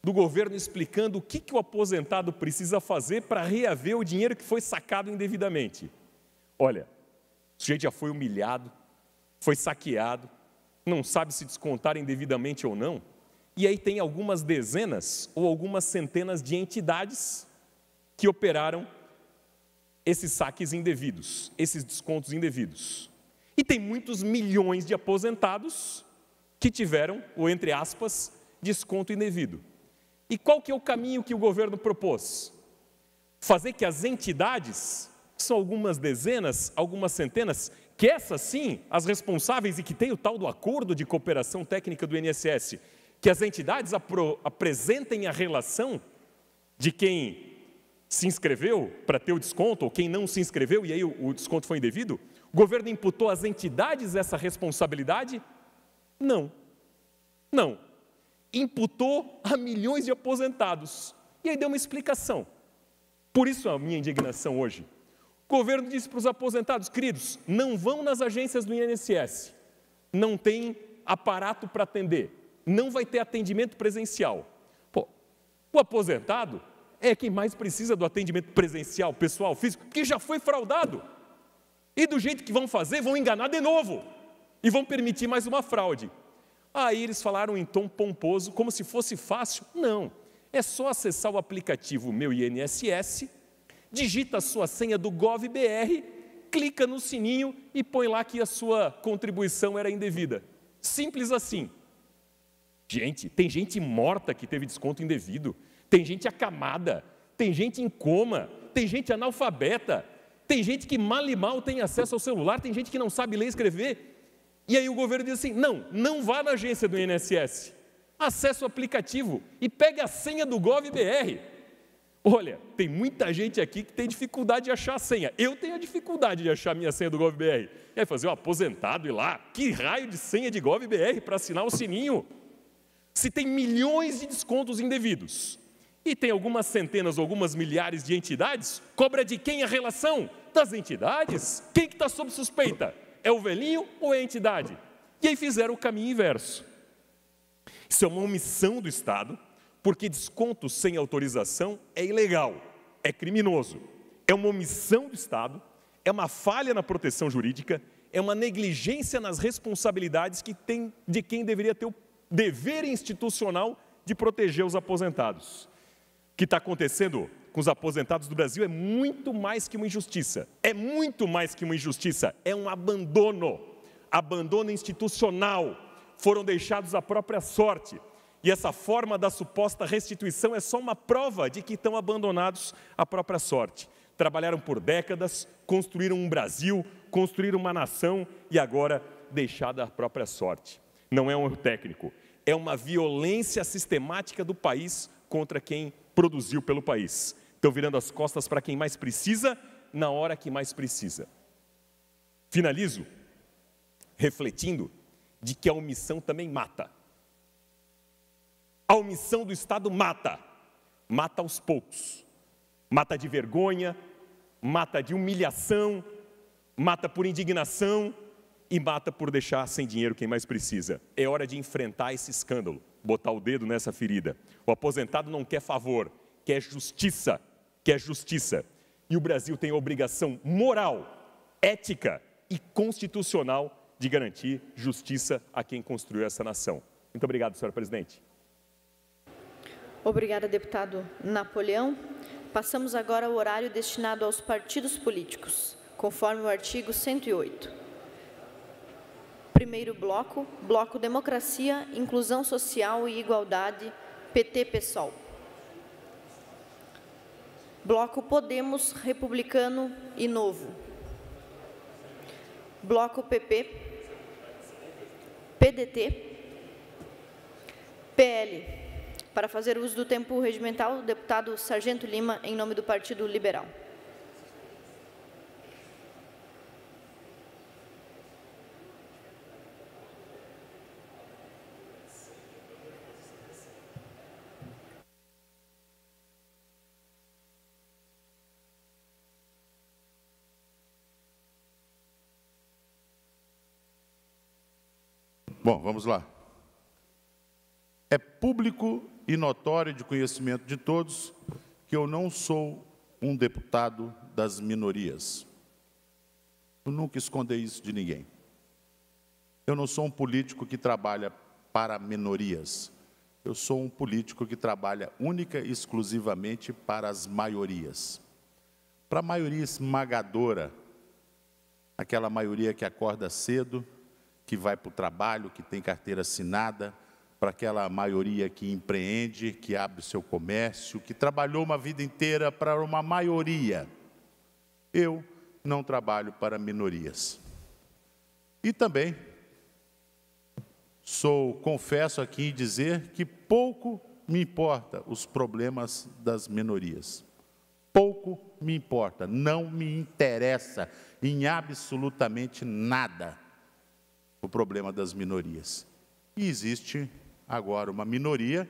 do governo explicando o que o aposentado precisa fazer para reaver o dinheiro que foi sacado indevidamente. Olha, o sujeito já foi humilhado, foi saqueado, não sabe se descontar indevidamente ou não, e aí tem algumas dezenas ou algumas centenas de entidades que operaram esses saques indevidos, esses descontos indevidos. E tem muitos milhões de aposentados que tiveram, ou entre aspas, desconto indevido. E qual que é o caminho que o governo propôs? Fazer que as entidades, que são algumas dezenas, algumas centenas, que essas sim, as responsáveis e que tem o tal do acordo de cooperação técnica do INSS, que as entidades apresentem a relação de quem se inscreveu para ter o desconto, ou quem não se inscreveu e aí o desconto foi indevido? O governo imputou às entidades essa responsabilidade? Não. Não. Imputou a milhões de aposentados. E aí deu uma explicação. Por isso a minha indignação hoje. O governo disse para os aposentados, queridos, não vão nas agências do INSS. Não tem aparato para atender. Não vai ter atendimento presencial. Pô, o aposentado é quem mais precisa do atendimento presencial, pessoal, físico, que já foi fraudado. E do jeito que vão fazer, vão enganar de novo. E vão permitir mais uma fraude. Aí eles falaram em tom pomposo, como se fosse fácil. Não, é só acessar o aplicativo Meu INSS, digita a sua senha do GovBR, clica no sininho e põe lá que a sua contribuição era indevida. Simples assim. Gente, tem gente morta que teve desconto indevido, tem gente acamada, tem gente em coma, tem gente analfabeta, tem gente que mal e mal tem acesso ao celular, tem gente que não sabe ler e escrever. E aí o governo diz assim, não vá na agência do INSS, acesse o aplicativo e pegue a senha do GovBR. Olha, tem muita gente aqui que tem dificuldade de achar a senha. Eu tenho a dificuldade de achar a minha senha do GovBR. E aí fazer um aposentado ir lá, que raio de senha de GovBR para assinar o sininho? Se tem milhões de descontos indevidos e tem algumas centenas, algumas milhares de entidades, cobra de quem a relação? Das entidades. Quem que está sob suspeita? É o velhinho ou é a entidade? E aí fizeram o caminho inverso. Isso é uma omissão do Estado, porque desconto sem autorização é ilegal, é criminoso. É uma omissão do Estado, é uma falha na proteção jurídica, é uma negligência nas responsabilidades que tem de quem deveria ter o dever institucional de proteger os aposentados. O que está acontecendo com os aposentados do Brasil é muito mais que uma injustiça. É muito mais que uma injustiça, é um abandono. Abandono institucional. Foram deixados à própria sorte. E essa forma da suposta restituição é só uma prova de que estão abandonados à própria sorte. Trabalharam por décadas, construíram um Brasil, construíram uma nação e agora deixada à própria sorte. Não é um erro técnico, é uma violência sistemática do país contra quem produziu pelo país. Estão virando as costas para quem mais precisa, na hora que mais precisa. Finalizo refletindo de que a omissão também mata. A omissão do Estado mata. Mata aos poucos. Mata de vergonha, mata de humilhação, mata por indignação e mata por deixar sem dinheiro quem mais precisa. É hora de enfrentar esse escândalo, botar o dedo nessa ferida. O aposentado não quer favor, quer justiça. Quer justiça. E o Brasil tem a obrigação moral, ética e constitucional de garantir justiça a quem construiu essa nação. Muito obrigado, senhora presidente. Obrigada, deputado Napoleão. Passamos agora ao horário destinado aos partidos políticos, conforme o artigo 108. Primeiro bloco, Bloco Democracia, Inclusão Social e Igualdade, PT-PSOL. Bloco Podemos, Republicano e Novo. Bloco PP, PDT, PL. Para fazer uso do tempo regimental, o deputado Sargento Lima, em nome do Partido Liberal. Bom, vamos lá. É público e notório de conhecimento de todos que eu não sou um deputado das minorias. Eu nunca escondi isso de ninguém. Eu não sou um político que trabalha para minorias. Eu sou um político que trabalha única e exclusivamente para as maiorias. Para a maioria esmagadora, aquela maioria que acorda cedo, que vai para o trabalho, que tem carteira assinada, para aquela maioria que empreende, que abre seu comércio, que trabalhou uma vida inteira para uma maioria. Eu não trabalho para minorias. E também confesso aqui em dizer que pouco me importa os problemas das minorias. Pouco me importa, não me interessa em absolutamente nada o problema das minorias. E existe agora uma minoria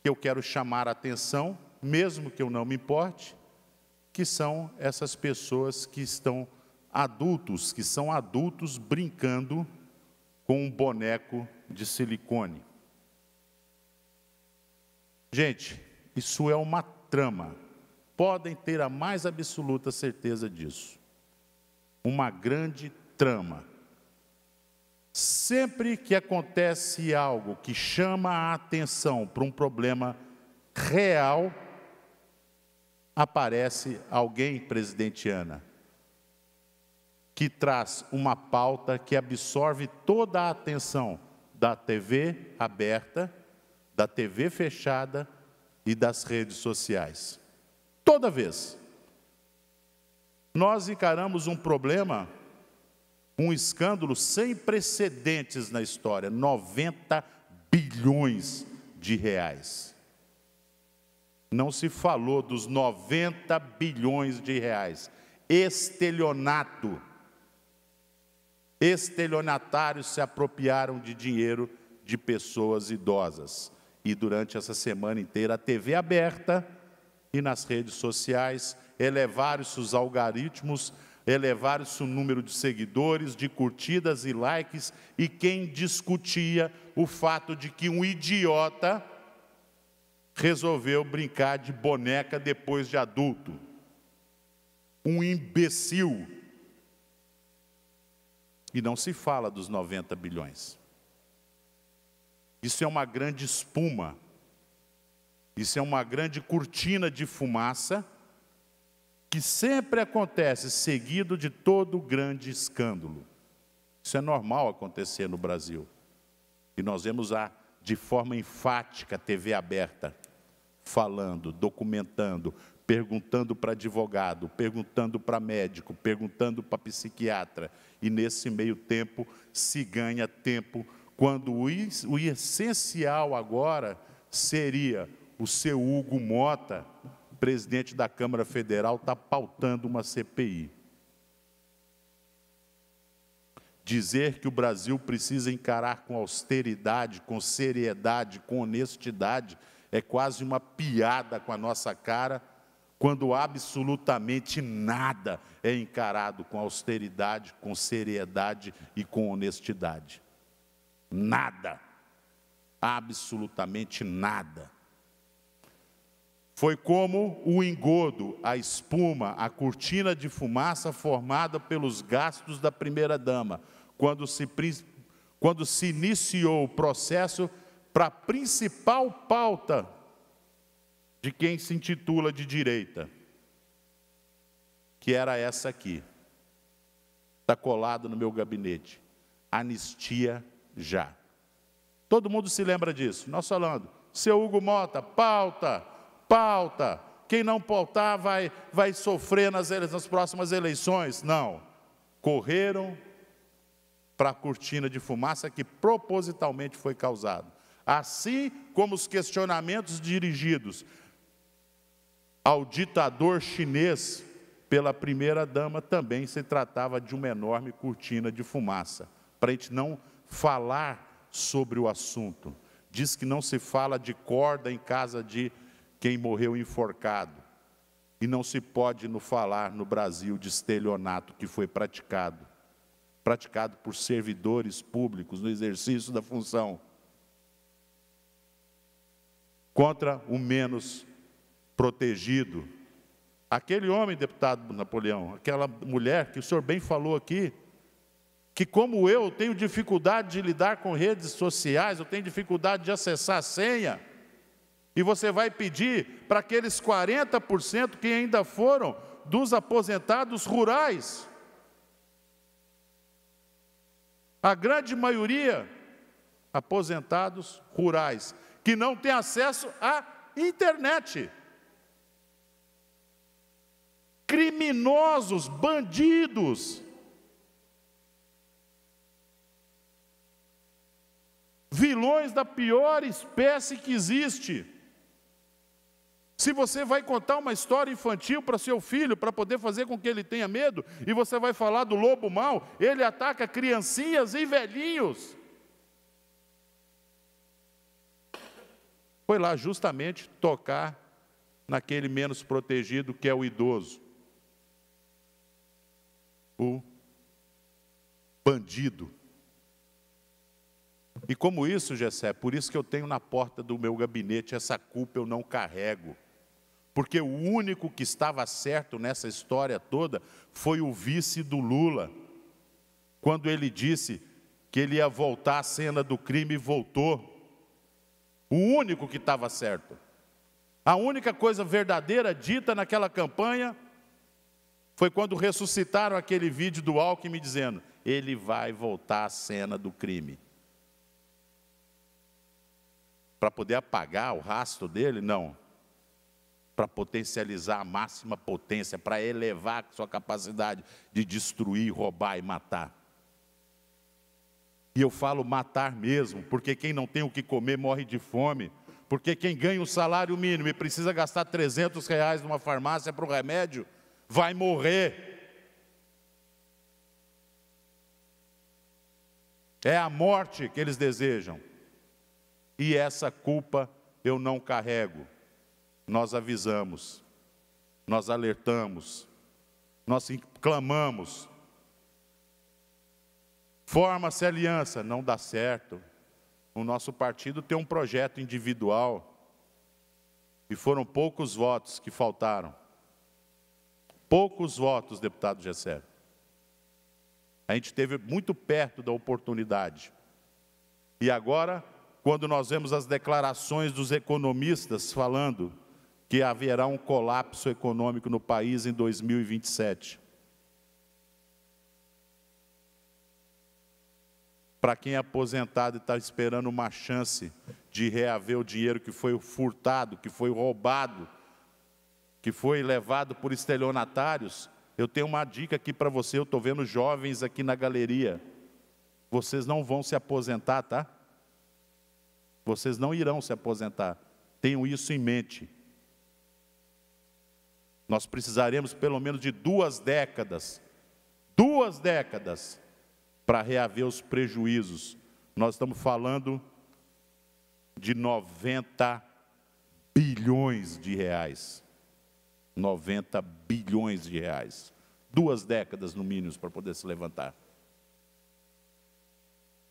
que eu quero chamar a atenção, mesmo que eu não me importe, que são essas pessoas que são adultos brincando com um boneco de silicone. Gente, isso é uma trama. Podem ter a mais absoluta certeza disso. Uma grande trama. Sempre que acontece algo que chama a atenção para um problema real, aparece alguém, presidente Ana, que traz uma pauta que absorve toda a atenção da TV aberta, da TV fechada e das redes sociais. Toda vez. Nós encaramos um problema, um escândalo sem precedentes na história, 90 bilhões de reais. Não se falou dos 90 bilhões de reais. Estelionato. Estelionatários se apropriaram de dinheiro de pessoas idosas. E durante essa semana inteira, a TV aberta e nas redes sociais, elevaram-se os algoritmos, elevaram-se o número de seguidores, de curtidas e likes, e quem discutia o fato de que um idiota resolveu brincar de boneca depois de adulto. Um imbecil. E não se fala dos 90 bilhões. Isso é uma grande espuma. Isso é uma grande cortina de fumaça que sempre acontece seguido de todo grande escândalo. Isso é normal acontecer no Brasil. E nós vemos de forma enfática a TV aberta, falando, documentando, perguntando para advogado, perguntando para médico, perguntando para psiquiatra. E nesse meio tempo se ganha tempo, quando o essencial agora seria o seu Hugo Mota, presidente da Câmara Federal, está pautando uma CPI. Dizer que o Brasil precisa encarar com austeridade, com seriedade, com honestidade, é quase uma piada com a nossa cara, quando absolutamente nada é encarado com austeridade, com seriedade e com honestidade. Nada. Absolutamente nada. Foi como o engodo, a espuma, a cortina de fumaça formada pelos gastos da primeira-dama, quando se iniciou o processo para a principal pauta de quem se intitula de direita, que era essa aqui. Está colado no meu gabinete. Anistia já. Todo mundo se lembra disso. Nós falando, seu Hugo Mota, pauta. Quem não pautar vai sofrer nas próximas eleições. Não. Correram para a cortina de fumaça que propositalmente foi causada. Assim como os questionamentos dirigidos ao ditador chinês pela primeira-dama também se tratava de uma enorme cortina de fumaça, para a gente não falar sobre o assunto. Diz que não se fala de corda em casa de quem morreu enforcado. E não se pode falar no Brasil de estelionato que foi praticado por servidores públicos no exercício da função, contra o menos protegido. Aquele homem, deputado Napoleão, aquela mulher que o senhor bem falou aqui, que como eu tenho dificuldade de lidar com redes sociais, eu tenho dificuldade de acessar a senha, e você vai pedir para aqueles 40% que ainda foram dos aposentados rurais. A grande maioria, aposentados rurais, que não têm acesso à internet. Criminosos, bandidos. Vilões da pior espécie que existe. Se você vai contar uma história infantil para seu filho, para poder fazer com que ele tenha medo, e você vai falar do lobo mau, ele ataca criancinhas e velhinhos. Foi lá justamente tocar naquele menos protegido que é o idoso. O bandido. E como isso, Gessé, por isso que eu tenho na porta do meu gabinete, essa culpa eu não carrego. porque o único que estava certo nessa história toda foi o vice do Lula, quando ele disse que ele ia voltar à cena do crime e voltou. O único que estava certo. A única coisa verdadeira dita naquela campanha foi quando ressuscitaram aquele vídeo do Alckmin dizendo: ele vai voltar à cena do crime. Para poder apagar o rastro dele? Não. Para potencializar a máxima potência, para elevar a sua capacidade de destruir, roubar e matar. E eu falo matar mesmo, porque quem não tem o que comer morre de fome. Porque quem ganha um salário mínimo e precisa gastar R$300 numa farmácia para o remédio, vai morrer. É a morte que eles desejam. E essa culpa eu não carrego. Nós avisamos, nós alertamos, nós clamamos. Forma-se aliança, não dá certo. O nosso partido tem um projeto individual e foram poucos votos que faltaram. Poucos votos, deputado Gessé. A gente esteve muito perto da oportunidade. E agora, quando nós vemos as declarações dos economistas falando que haverá um colapso econômico no país em 2027. Para quem é aposentado e está esperando uma chance de reaver o dinheiro que foi furtado, que foi roubado, que foi levado por estelionatários, eu tenho uma dica aqui para você, eu estou vendo jovens aqui na galeria. Vocês não vão se aposentar, tá? Vocês não irão se aposentar. Tenham isso em mente. Nós precisaremos pelo menos de 2 décadas. 2 décadas. Para reaver os prejuízos. Nós estamos falando de 90 bilhões de reais. 90 bilhões de reais. 2 décadas no mínimo para poder se levantar.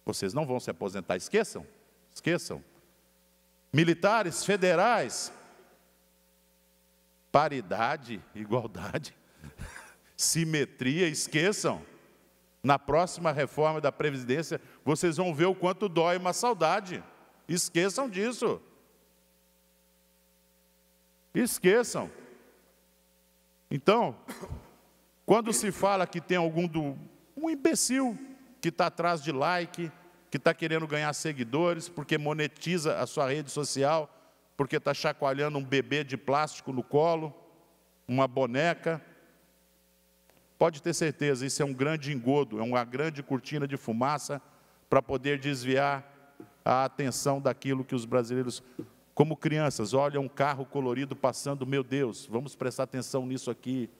Vocês não vão se aposentar, esqueçam. Esqueçam. Militares federais. Paridade, igualdade, simetria, esqueçam. Na próxima reforma da Previdência, vocês vão ver o quanto dói uma saudade. Esqueçam disso. Esqueçam. Então, quando se fala que tem um imbecil que está atrás de like, que está querendo ganhar seguidores, porque monetiza a sua rede social, porque está chacoalhando um bebê de plástico no colo, uma boneca, pode ter certeza, isso é um grande engodo, é uma grande cortina de fumaça para poder desviar a atenção daquilo que os brasileiros, como crianças, olham um carro colorido passando, meu Deus, vamos prestar atenção nisso aqui.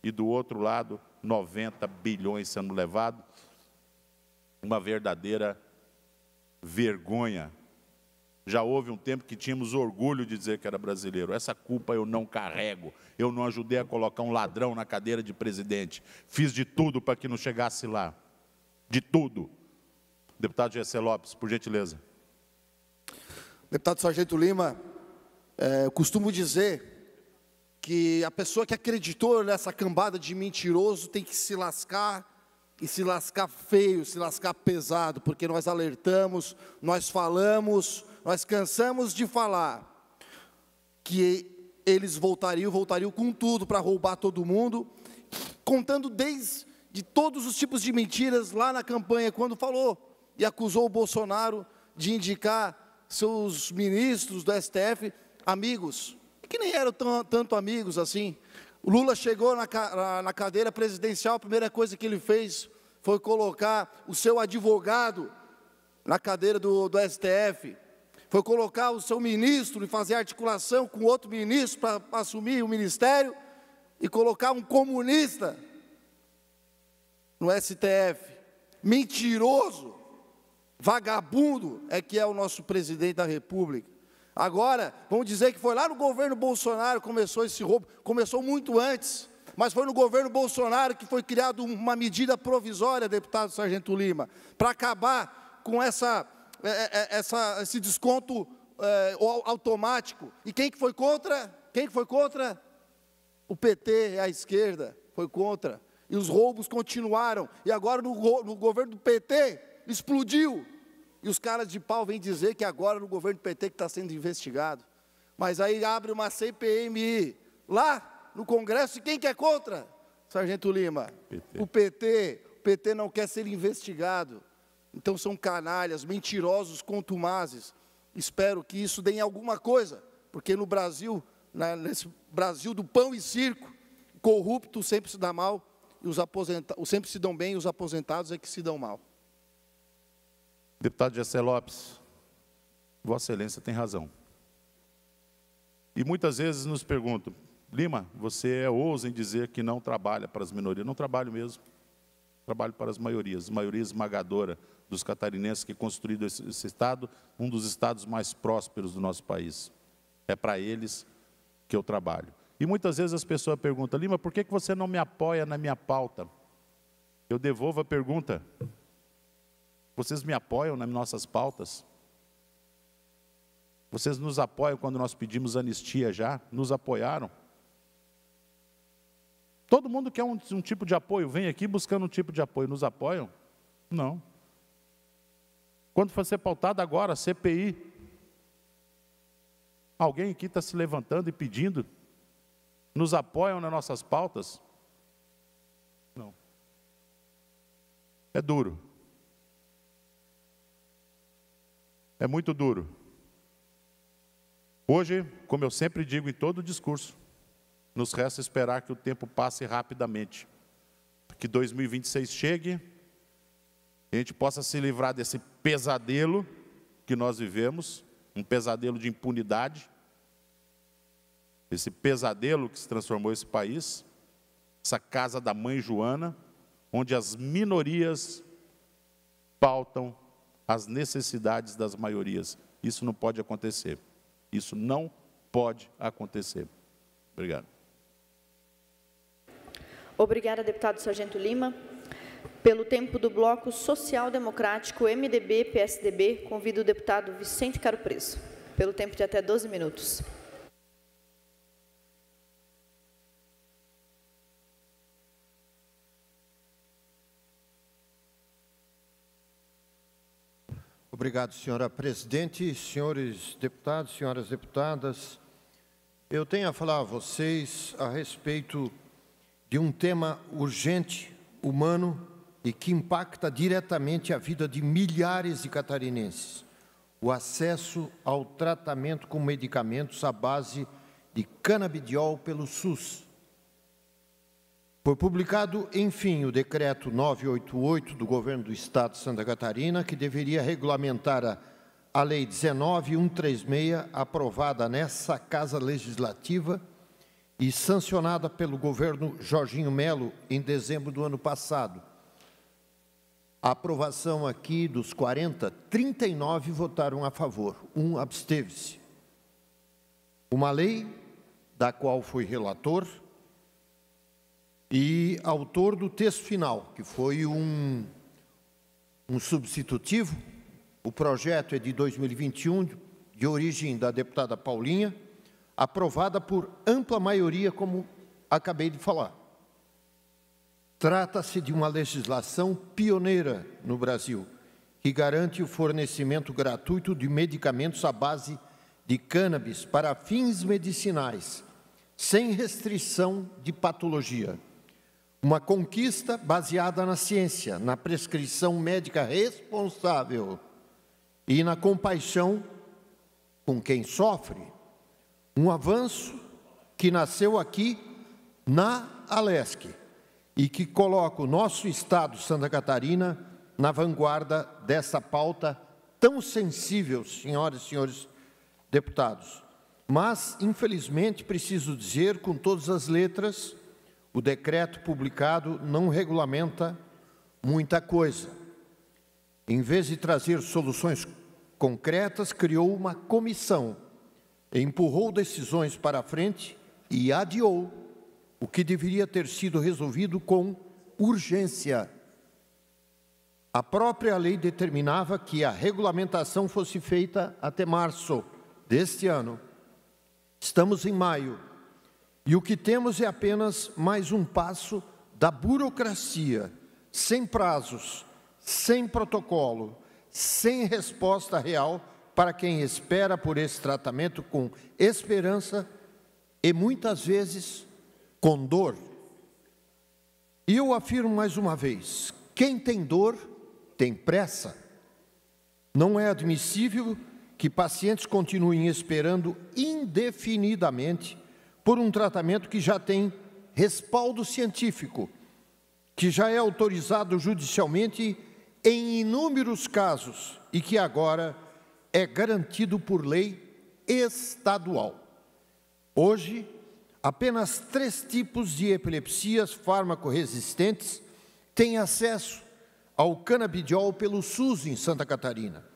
E do outro lado, 90 bilhões sendo levados. Uma verdadeira vergonha. Já houve um tempo que tínhamos orgulho de dizer que era brasileiro. Essa culpa eu não carrego. Eu não ajudei a colocar um ladrão na cadeira de presidente. Fiz de tudo para que não chegasse lá. De tudo. Deputado Gessé Lopes, por gentileza. Deputado Sargento Lima, eu costumo dizer que a pessoa que acreditou nessa cambada de mentiroso tem que se lascar, e se lascar feio, se lascar pesado, porque nós alertamos, nós falamos, nós cansamos de falar que eles voltariam com tudo para roubar todo mundo, contando desde todos os tipos de mentiras lá na campanha, quando falou e acusou o Bolsonaro de indicar seus ministros do STF amigos, que nem eram tanto amigos assim. O Lula chegou na cadeira presidencial, a primeira coisa que ele fez foi colocar o seu advogado na cadeira do STF, foi colocar o seu ministro e fazer articulação com outro ministro para assumir o ministério e colocar um comunista no STF. Mentiroso, vagabundo é que é o nosso presidente da República. Agora, vamos dizer que foi lá no governo Bolsonaro que começou esse roubo, começou muito antes, mas foi no governo Bolsonaro que foi criada uma medida provisória, deputado Sargento Lima, para acabar com esse desconto automático. E quem que foi contra? Quem foi contra? O PT, a esquerda, foi contra. E os roubos continuaram. E agora no governo do PT, explodiu. E os caras de pau vêm dizer que agora no governo do PT que está sendo investigado. Mas aí abre uma CPMI lá no Congresso, e quem que é contra? Sargento Lima, PT. O PT não quer ser investigado. Então são canalhas, mentirosos, contumazes. Espero que isso dê em alguma coisa, porque no Brasil, nesse Brasil do pão e circo, corrupto sempre se dá mal, e os aposentados sempre se dão bem, e os aposentados é que se dão mal. Deputado Gessé Lopes, Vossa Excelência tem razão. E muitas vezes nos perguntam, Lima, você ousa em dizer que não trabalha para as minorias. Não trabalho mesmo. Trabalho para as maiorias. Maioria esmagadora dos catarinenses que construíram esse estado, um dos estados mais prósperos do nosso país. É para eles que eu trabalho. E muitas vezes as pessoas perguntam, Lima, por que você não me apoia na minha pauta? Eu devolvo a pergunta. Vocês me apoiam nas nossas pautas? Vocês nos apoiam quando nós pedimos anistia já? Nos apoiaram? Todo mundo quer um tipo de apoio, vem aqui buscando um tipo de apoio, nos apoiam? Não. Quando for ser pautada agora, CPI, alguém aqui está se levantando e pedindo, nos apoiam nas nossas pautas? Não. É duro. É muito duro. Hoje, como eu sempre digo em todo discurso, nos resta esperar que o tempo passe rapidamente, que 2026 chegue, e a gente possa se livrar desse pesadelo que nós vivemos, um pesadelo de impunidade, esse pesadelo que se transformou esse país, essa casa da mãe Joana, onde as minorias pautam as necessidades das maiorias. Isso não pode acontecer. Isso não pode acontecer. Obrigado. Obrigada, deputado Sargento Lima. Pelo tempo do Bloco Social Democrático, MDB, PSDB, convido o deputado Vicente Caro Preso, pelo tempo de até 12 minutos. Obrigado, senhora presidente, senhores deputados, senhoras deputadas. Eu tenho a falar a vocês a respeito de um tema urgente, humano e que impacta diretamente a vida de milhares de catarinenses: o acesso ao tratamento com medicamentos à base de canabidiol pelo SUS. Foi publicado, enfim, o decreto 988 do Governo do Estado de Santa Catarina, que deveria regulamentar a Lei 19.136, aprovada nessa Casa Legislativa e sancionada pelo governo Jorginho Melo em dezembro do ano passado. A aprovação aqui dos 40, 39 votaram a favor, 1 absteve-se. Uma lei da qual fui relator e autor do texto final, que foi um substitutivo. O projeto é de 2021, de origem da deputada Paulinha, aprovada por ampla maioria, como acabei de falar. Trata-se de uma legislação pioneira no Brasil, que garante o fornecimento gratuito de medicamentos à base de cannabis para fins medicinais, sem restrição de patologia. Uma conquista baseada na ciência, na prescrição médica responsável e na compaixão com quem sofre. Um avanço que nasceu aqui na Alesc e que coloca o nosso estado, Santa Catarina, na vanguarda dessa pauta tão sensível, senhoras e senhores deputados. Mas, infelizmente, preciso dizer com todas as letras, o decreto publicado não regulamenta muita coisa. Em vez de trazer soluções concretas, criou uma comissão, empurrou decisões para a frente e adiou o que deveria ter sido resolvido com urgência. A própria lei determinava que a regulamentação fosse feita até março deste ano. Estamos em maio e o que temos é apenas mais um passo da burocracia, sem prazos, sem protocolo, sem resposta real para quem espera por esse tratamento com esperança e muitas vezes com dor. E eu afirmo mais uma vez, quem tem dor tem pressa. Não é admissível que pacientes continuem esperando indefinidamente por um tratamento que já tem respaldo científico, que já é autorizado judicialmente em inúmeros casos e que agora é garantido por lei estadual. Hoje, apenas 3 tipos de epilepsias farmacorresistentes têm acesso ao canabidiol pelo SUS em Santa Catarina.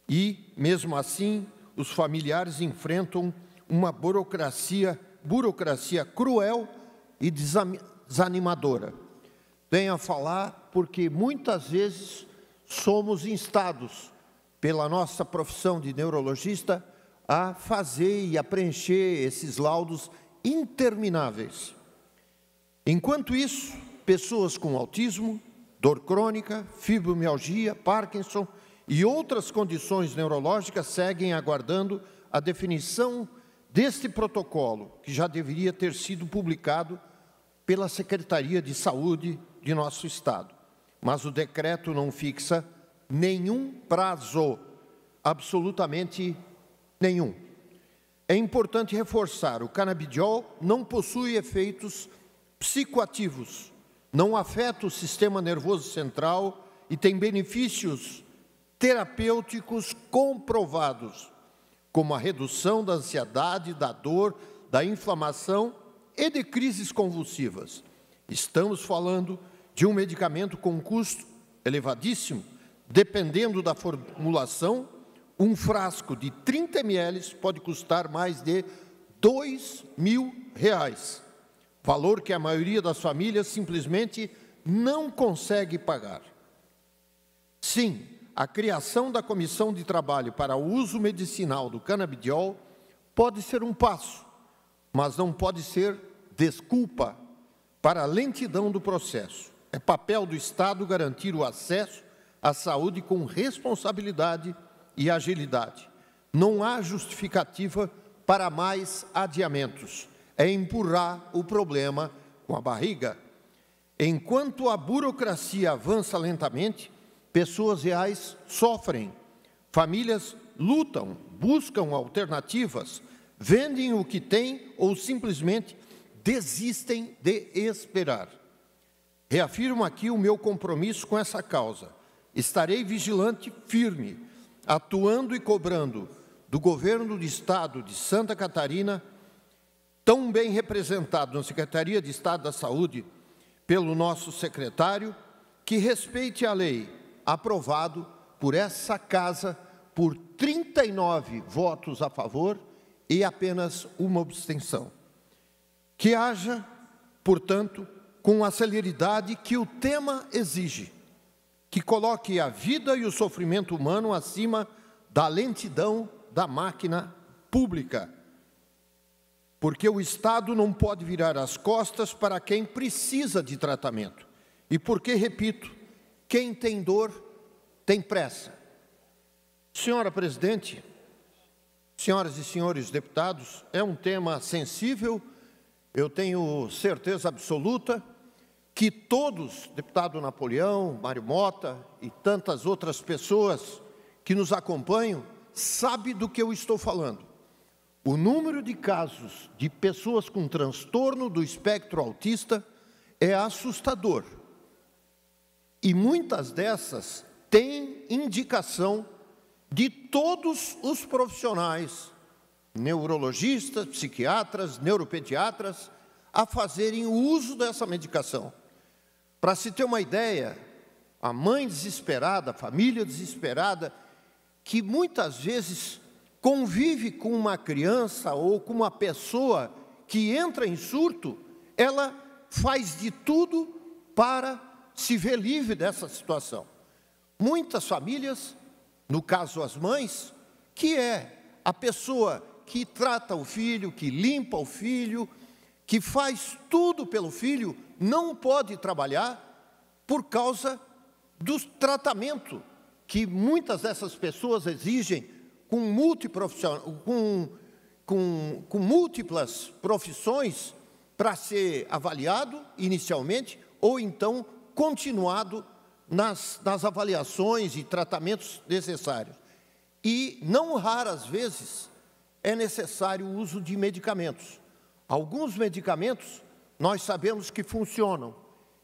E, mesmo assim, os familiares enfrentam uma burocracia cruel e desanimadora. Venho a falar porque muitas vezes somos instados pela nossa profissão de neurologista a fazer e a preencher esses laudos intermináveis. Enquanto isso, pessoas com autismo, dor crônica, fibromialgia, Parkinson e outras condições neurológicas seguem aguardando a definição deste protocolo, que já deveria ter sido publicado pela Secretaria de Saúde de nosso Estado. Mas o decreto não fixa nenhum prazo, absolutamente nenhum. É importante reforçar, o canabidiol não possui efeitos psicoativos, não afeta o sistema nervoso central e tem benefícios terapêuticos comprovados, como a redução da ansiedade, da dor, da inflamação e de crises convulsivas. Estamos falando de um medicamento com custo elevadíssimo, dependendo da formulação. Um frasco de 30 ml pode custar mais de R$2.000, valor que a maioria das famílias simplesmente não consegue pagar. Sim, a criação da Comissão de Trabalho para o uso medicinal do canabidiol pode ser um passo, mas não pode ser desculpa para a lentidão do processo. É papel do Estado garantir o acesso à saúde com responsabilidade e agilidade. Não há justificativa para mais adiamentos. É empurrar o problema com a barriga. Enquanto a burocracia avança lentamente, pessoas reais sofrem, famílias lutam, buscam alternativas, vendem o que têm ou simplesmente desistem de esperar. Reafirmo aqui o meu compromisso com essa causa. Estarei vigilante, firme, atuando e cobrando do Governo do Estado de Santa Catarina, tão bem representado na Secretaria de Estado da Saúde pelo nosso secretário, que respeite a lei, aprovado por essa Casa por 39 votos a favor e apenas uma abstenção. Que haja, portanto, com a celeridade que o tema exige, que coloque a vida e o sofrimento humano acima da lentidão da máquina pública. Porque o Estado não pode virar as costas para quem precisa de tratamento. E porque, repito, quem tem dor tem pressa. Senhora Presidente, senhoras e senhores deputados, é um tema sensível, eu tenho certeza absoluta que todos, deputado Napoleão, Mário Mota e tantas outras pessoas que nos acompanham, sabem do que eu estou falando. O número de casos de pessoas com transtorno do espectro autista é assustador. E muitas dessas têm indicação de todos os profissionais, neurologistas, psiquiatras, neuropediatras, a fazerem o uso dessa medicação. Para se ter uma ideia, a mãe desesperada, a família desesperada, que muitas vezes convive com uma criança ou com uma pessoa que entra em surto, ela faz de tudo para se ver livre dessa situação. Muitas famílias, no caso as mães, que é a pessoa que trata o filho, que limpa o filho, que faz tudo pelo filho, não pode trabalhar por causa do tratamento que muitas dessas pessoas exigem com múltiplas profissões para ser avaliado inicialmente ou então continuado nas avaliações e tratamentos necessários. E não raras vezes é necessário o uso de medicamentos. Alguns medicamentos nós sabemos que funcionam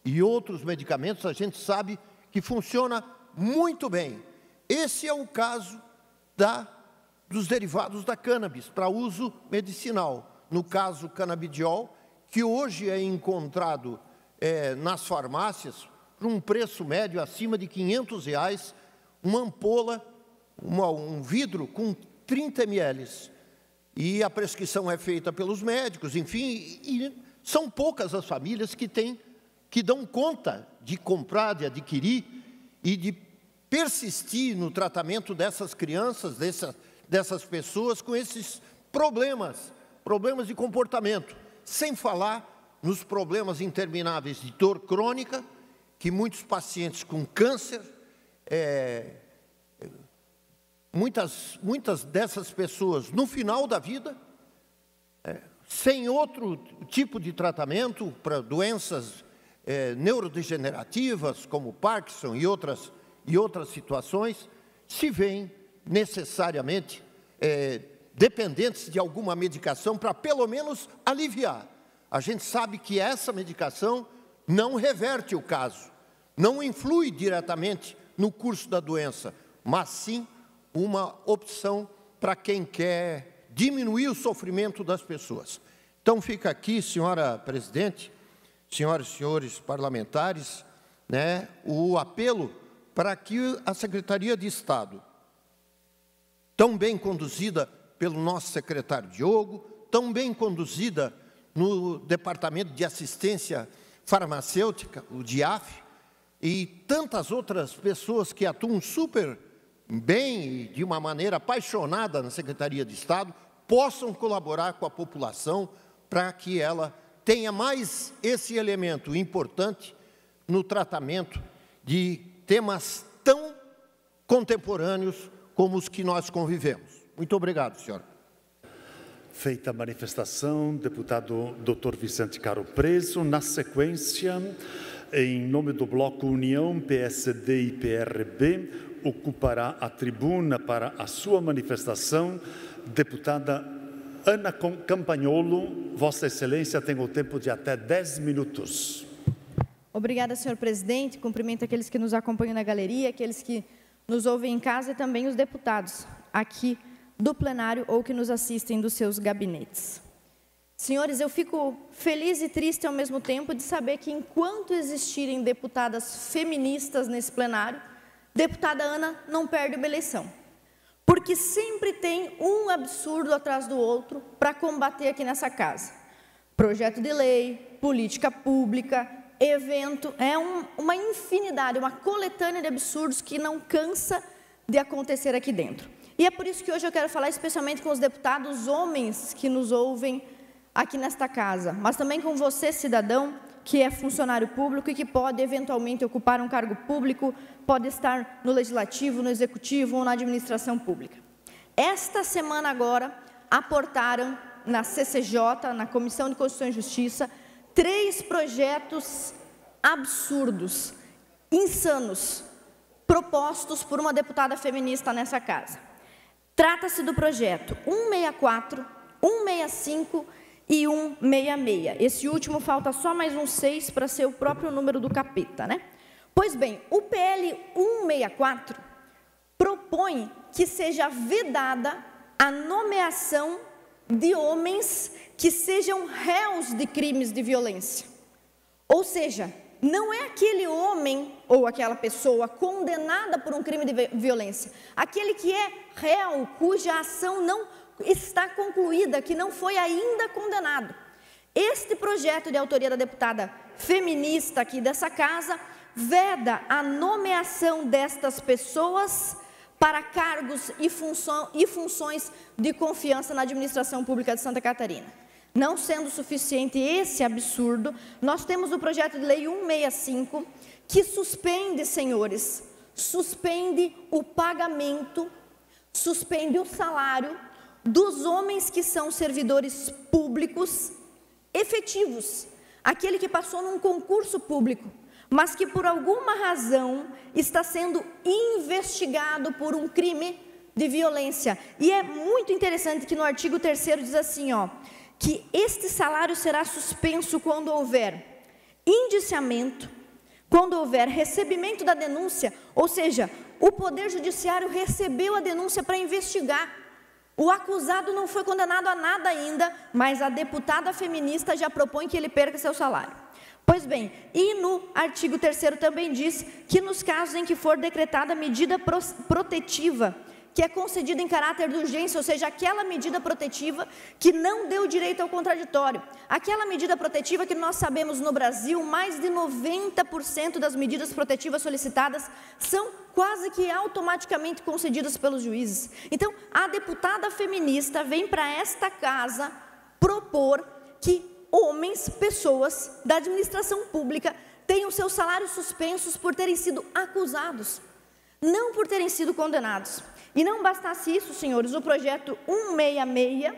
e outros medicamentos a gente sabe que funciona muito bem. Esse é o caso dos derivados da cannabis para uso medicinal. No caso, o canabidiol, que hoje é encontrado nas farmácias por um preço médio acima de R$500, uma ampola, um vidro com 30 ml. E a prescrição é feita pelos médicos, enfim, e são poucas as famílias que dão conta de comprar, de adquirir e de persistir no tratamento dessas crianças, dessas pessoas com esses problemas de comportamento, sem falar nos problemas intermináveis de dor crônica, que muitos pacientes com câncer, muitas dessas pessoas, no final da vida, sem outro tipo de tratamento para doenças neurodegenerativas, como Parkinson e outras situações, se veem necessariamente dependentes de alguma medicação para, pelo menos, aliviar. A gente sabe que essa medicação não reverte o caso, não influi diretamente no curso da doença, mas sim uma opção para quem quer diminuir o sofrimento das pessoas. Então, fica aqui, senhora presidente, senhoras e senhores parlamentares, o apelo para que a Secretaria de Estado, tão bem conduzida pelo nosso secretário Diogo, tão bem conduzida no Departamento de Assistência Farmacêutica, o DIAF, e tantas outras pessoas que atuam super bem e de uma maneira apaixonada na Secretaria de Estado, possam colaborar com a população para que ela tenha mais esse elemento importante no tratamento de temas tão contemporâneos como os que nós convivemos. Muito obrigado, senhora. Feita a manifestação, deputado Dr. Vicente Caro Preso. Na sequência, em nome do Bloco União, PSD e PRB, ocupará a tribuna para a sua manifestação, deputada Ana Campagnolo. Vossa Excelência tem o tempo de até 10 minutos. Obrigada, senhor presidente. Cumprimento aqueles que nos acompanham na galeria, aqueles que nos ouvem em casa e também os deputados aqui do plenário ou que nos assistem dos seus gabinetes. Senhores, eu fico feliz e triste ao mesmo tempo de saber que enquanto existirem deputadas feministas nesse plenário, deputada Ana não perde uma eleição. Porque sempre tem um absurdo atrás do outro para combater aqui nessa casa. Projeto de lei, política pública, evento, uma infinidade, uma coletânea de absurdos que não cansa de acontecer aqui dentro. E é por isso que hoje eu quero falar especialmente com os deputados homens que nos ouvem aqui nesta casa, mas também com você, cidadão, que é funcionário público e que pode eventualmente ocupar um cargo público, pode estar no legislativo, no executivo ou na administração pública. Esta semana agora, aportaram na CCJ, na Comissão de Constituição e Justiça, 3 projetos absurdos, insanos, propostos por uma deputada feminista nessa casa. Trata-se do projeto 164, 165 e 166. Esse último falta só mais um 6 para ser o próprio número do capeta, né? Pois bem, o PL 164 propõe que seja vedada a nomeação de homens que sejam réus de crimes de violência. Ou seja, não é aquele homem ou aquela pessoa condenada por um crime de violência, aquele que é réu, cuja ação não está concluída, que não foi ainda condenado. Este projeto de autoria da deputada feminista aqui dessa casa veda a nomeação destas pessoas para cargos e funções de confiança na administração pública de Santa Catarina. Não sendo suficiente esse absurdo, nós temos o projeto de lei 165, que suspende, senhores, suspende o pagamento, suspende o salário dos homens que são servidores públicos efetivos, aquele que passou num concurso público, mas que por alguma razão está sendo investigado por um crime de violência. E é muito interessante que no artigo 3º diz assim, ó, que este salário será suspenso quando houver indiciamento, quando houver recebimento da denúncia, ou seja, o Poder Judiciário recebeu a denúncia para investigar. O acusado não foi condenado a nada ainda, mas a deputada feminista já propõe que ele perca seu salário. Pois bem, e no artigo 3º também diz que nos casos em que for decretada medida protetiva, que é concedida em caráter de urgência, ou seja, aquela medida protetiva que não deu direito ao contraditório. Aquela medida protetiva que nós sabemos no Brasil, mais de 90% das medidas protetivas solicitadas são quase que automaticamente concedidas pelos juízes. Então, a deputada feminista vem para esta casa propor que homens, pessoas da administração pública, tenham seus salários suspensos por terem sido acusados, não por terem sido condenados. E não bastasse isso, senhores, o projeto 166,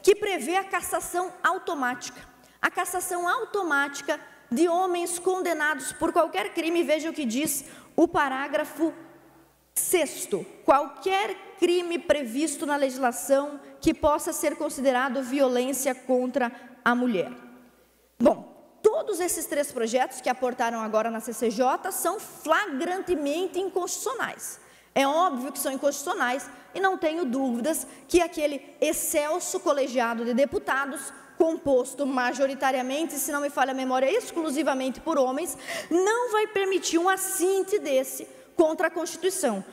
que prevê a cassação automática. A cassação automática de homens condenados por qualquer crime, veja o que diz o parágrafo 6º. Qualquer crime previsto na legislação que possa ser considerado violência contra a mulher. Bom, todos esses 3 projetos que aportaram agora na CCJ são flagrantemente inconstitucionais. É óbvio que são inconstitucionais e não tenho dúvidas que aquele excelso colegiado de deputados, composto majoritariamente, se não me falha a memória, exclusivamente por homens, não vai permitir um assinte desse contra a Constituição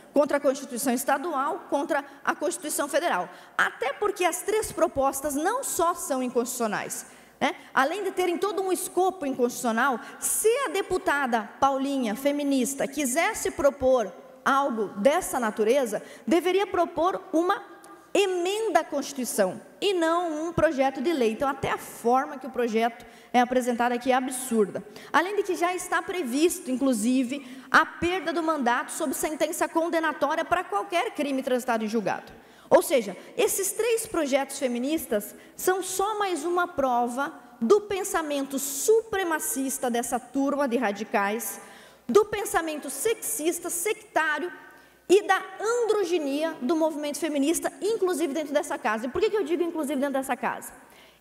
estadual, contra a Constituição Federal. Até porque as 3 propostas não só são inconstitucionais, né? Além de terem todo um escopo inconstitucional, se a deputada Paulinha, feminista, quisesse propor algo dessa natureza, deveria propor uma emenda à Constituição e não um projeto de lei. Então, até a forma que o projeto é apresentado aqui é absurda. Além de que já está previsto, inclusive, a perda do mandato sob sentença condenatória para qualquer crime transitado em julgado. Ou seja, esses 3 projetos feministas são só mais uma prova do pensamento supremacista dessa turma de radicais, do pensamento sexista, sectário e da androginia do movimento feminista, inclusive dentro dessa casa. E por que eu digo inclusive dentro dessa casa?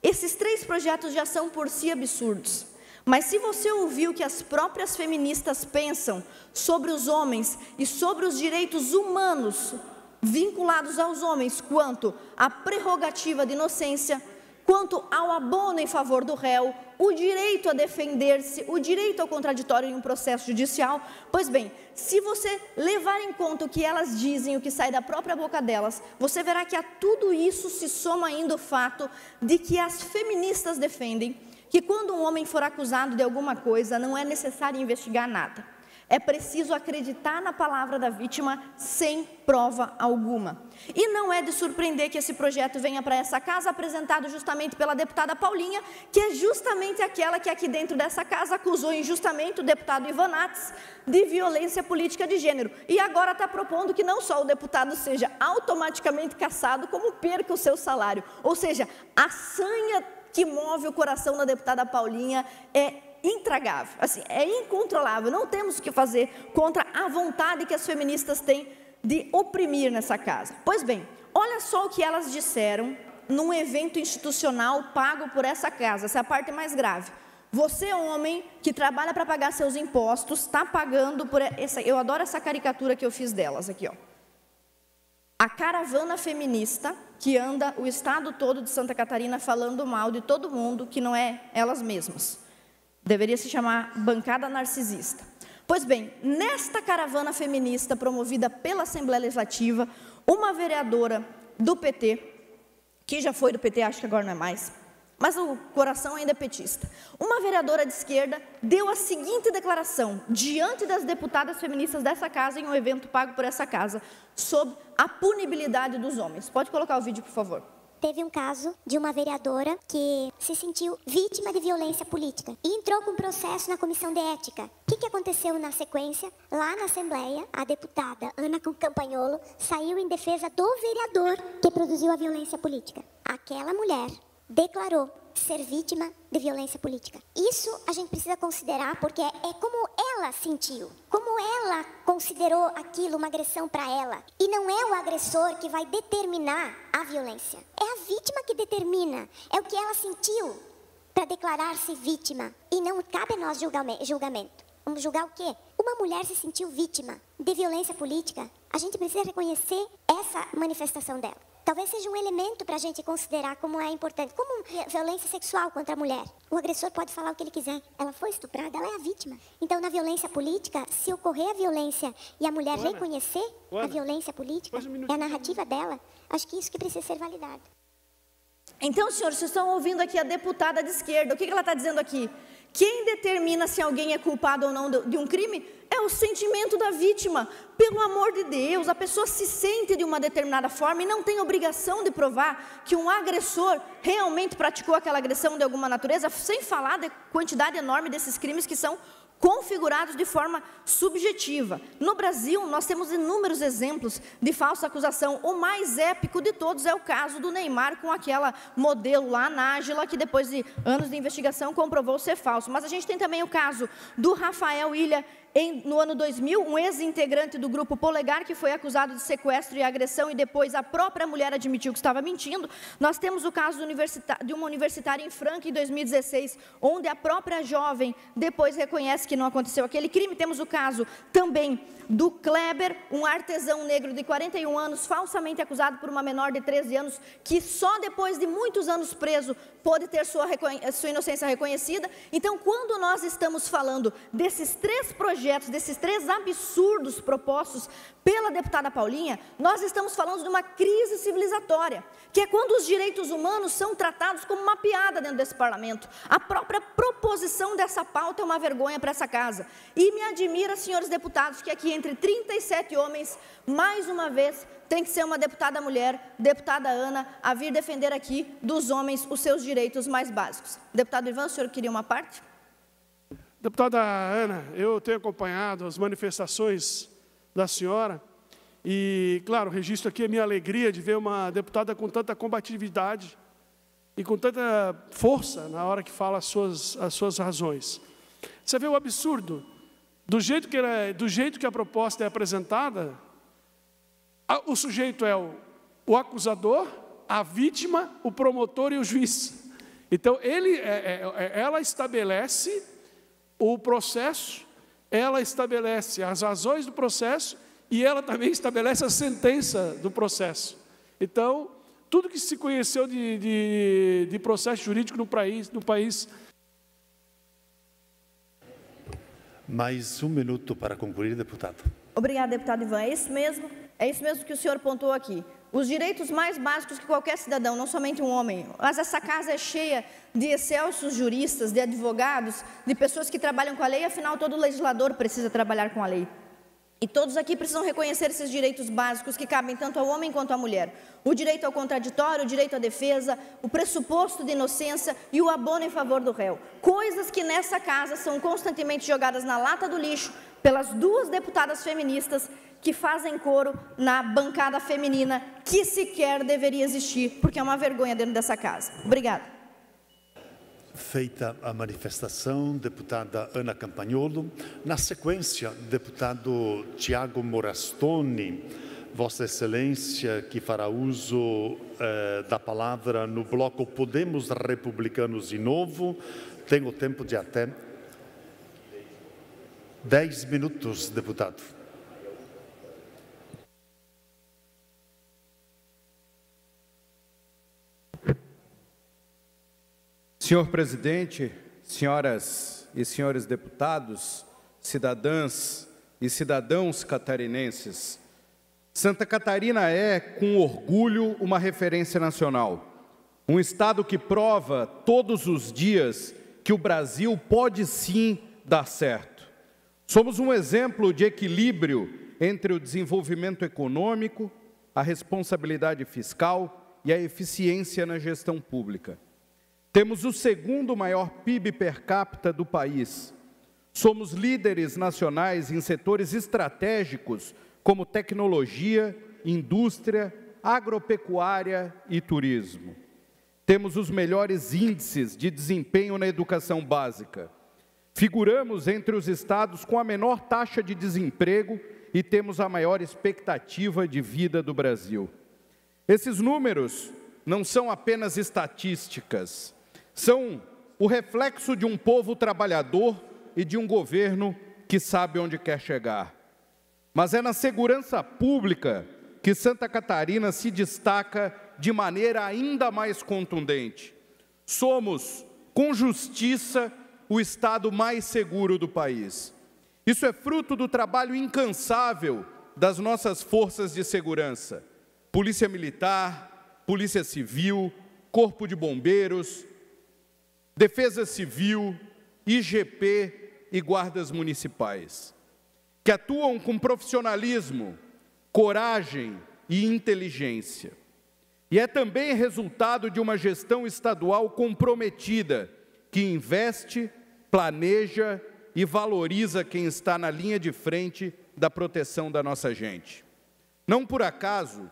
Esses 3 projetos já são por si absurdos. Mas se você ouviu o que as próprias feministas pensam sobre os homens e sobre os direitos humanos vinculados aos homens, quanto à prerrogativa de inocência, quanto ao abono em favor do réu, o direito a defender-se, o direito ao contraditório em um processo judicial, pois bem, se você levar em conta o que elas dizem, o que sai da própria boca delas, você verá que a tudo isso se soma ainda o fato de que as feministas defendem que quando um homem for acusado de alguma coisa, não é necessário investigar nada. É preciso acreditar na palavra da vítima sem prova alguma. E não é de surpreender que esse projeto venha para essa casa, apresentado justamente pela deputada Paulinha, que é justamente aquela que aqui dentro dessa casa acusou injustamente o deputado Ivanates de violência política de gênero. E agora está propondo que não só o deputado seja automaticamente cassado, como perca o seu salário. Ou seja, a sanha que move o coração da deputada Paulinha é intragável, assim, é incontrolável. Não temos o que fazer contra a vontade que as feministas têm de oprimir nessa casa. Pois bem, olha só o que elas disseram num evento institucional pago por essa casa. Essa é a parte mais grave. Você, homem, que trabalha para pagar seus impostos, está pagando por essa... Eu adoro essa caricatura que eu fiz delas aqui, ó. A caravana feminista que anda o estado todo de Santa Catarina falando mal de todo mundo que não é elas mesmas. Deveria se chamar bancada narcisista. Pois bem, nesta caravana feminista promovida pela Assembleia Legislativa, uma vereadora do PT, que já foi do PT, acho que agora não é mais, mas o coração ainda é petista. Uma vereadora de esquerda deu a seguinte declaração diante das deputadas feministas dessa casa em um evento pago por essa casa, sobre a punibilidade dos homens. Pode colocar o vídeo, por favor. Teve um caso de uma vereadora que se sentiu vítima de violência política e entrou com processo na comissão de ética. O que aconteceu na sequência? Lá na Assembleia, a deputada Ana Campagnolo saiu em defesa do vereador que produziu a violência política. Aquela mulher declarou ser vítima de violência política. Isso a gente precisa considerar porque é como ela sentiu, como ela considerou aquilo uma agressão para ela. E não é o agressor que vai determinar a violência, é a vítima que determina, é o que ela sentiu para declarar-se vítima. E não cabe a nós julgamento. Vamos julgar o quê? Uma mulher se sentiu vítima de violência política, a gente precisa reconhecer essa manifestação dela. Talvez seja um elemento para a gente considerar como é importante. Como violência sexual contra a mulher. O agressor pode falar o que ele quiser. Ela foi estuprada, ela é a vítima. Então, na violência política, se ocorrer a violência e a mulher reconhecer a violência política, é a narrativa dela, acho que isso que precisa ser validado. Então, senhores, vocês estão ouvindo aqui a deputada de esquerda. O que ela está dizendo aqui? Quem determina se alguém é culpado ou não de um crime é o sentimento da vítima. Pelo amor de Deus, a pessoa se sente de uma determinada forma e não tem obrigação de provar que um agressor realmente praticou aquela agressão de alguma natureza, sem falar da quantidade enorme desses crimes que são configurados de forma subjetiva. No Brasil, nós temos inúmeros exemplos de falsa acusação. O mais épico de todos é o caso do Neymar com aquela modelo lá, Nájila, que depois de anos de investigação comprovou ser falso. Mas a gente tem também o caso do Rafael Ilha, no ano 2000, um ex-integrante do grupo Polegar, que foi acusado de sequestro e agressão e depois a própria mulher admitiu que estava mentindo. Nós temos o caso de uma universitária em Franca, em 2016, onde a própria jovem depois reconhece que não aconteceu aquele crime. Temos o caso também do Kleber, um artesão negro de 41 anos, falsamente acusado por uma menor de 13 anos, que só depois de muitos anos preso pôde ter sua inocência reconhecida. Então, quando nós estamos falando desses três projetos, desses três absurdos propostos pela deputada Paulinha, nós estamos falando de uma crise civilizatória, que é quando os direitos humanos são tratados como uma piada dentro desse parlamento. A própria proposição dessa pauta é uma vergonha para essa casa. E me admira, senhores deputados, que aqui entre 37 homens, mais uma vez, tem que ser uma deputada mulher, deputada Ana, a vir defender aqui dos homens os seus direitos mais básicos. Deputado Ivan, o senhor queria uma parte? Deputada Ana, eu tenho acompanhado as manifestações da senhora e, claro, registro aqui a minha alegria de ver uma deputada com tanta combatividade e com tanta força na hora que fala as suas razões. Você vê o absurdo, do jeito que a proposta é apresentada, o sujeito é o acusador, a vítima, o promotor e o juiz. Então, ela estabelece o processo, ela estabelece as razões do processo e ela também estabelece a sentença do processo. Então, tudo que se conheceu de processo jurídico no país. Mais um minuto para concluir, deputado. Obrigada, deputado Ivan. É isso mesmo que o senhor pontuou aqui. Os direitos mais básicos que qualquer cidadão, não somente um homem. Mas essa casa é cheia de excelsos juristas, de advogados, de pessoas que trabalham com a lei, afinal, todo legislador precisa trabalhar com a lei. E todos aqui precisam reconhecer esses direitos básicos que cabem tanto ao homem quanto à mulher. O direito ao contraditório, o direito à defesa, o pressuposto de inocência e o abono em favor do réu. Coisas que nessa casa são constantemente jogadas na lata do lixo pelas duas deputadas feministas que fazem coro na bancada feminina, que sequer deveria existir, porque é uma vergonha dentro dessa casa. Obrigada. Feita a manifestação, deputada Ana Campagnolo. Na sequência, deputado Tiago Morastoni, Vossa Excelência, que fará uso da palavra no bloco Podemos Republicanos de Novo, tem o tempo de até 10 minutos, deputado. Senhor presidente, senhoras e senhores deputados, cidadãs e cidadãos catarinenses, Santa Catarina é, com orgulho, uma referência nacional. Um Estado que prova todos os dias que o Brasil pode sim dar certo. Somos um exemplo de equilíbrio entre o desenvolvimento econômico, a responsabilidade fiscal e a eficiência na gestão pública. Temos o segundo maior PIB per capita do país. Somos líderes nacionais em setores estratégicos como tecnologia, indústria, agropecuária e turismo. Temos os melhores índices de desempenho na educação básica. Figuramos entre os estados com a menor taxa de desemprego e temos a maior expectativa de vida do Brasil. Esses números não são apenas estatísticas, são o reflexo de um povo trabalhador e de um governo que sabe onde quer chegar. Mas é na segurança pública que Santa Catarina se destaca de maneira ainda mais contundente. Somos, com justiça, o estado mais seguro do país. Isso é fruto do trabalho incansável das nossas forças de segurança. Polícia Militar, Polícia Civil, Corpo de Bombeiros, Defesa Civil, IGP e guardas municipais, que atuam com profissionalismo, coragem e inteligência. E é também resultado de uma gestão estadual comprometida, que investe, planeja e valoriza quem está na linha de frente da proteção da nossa gente. Não por acaso,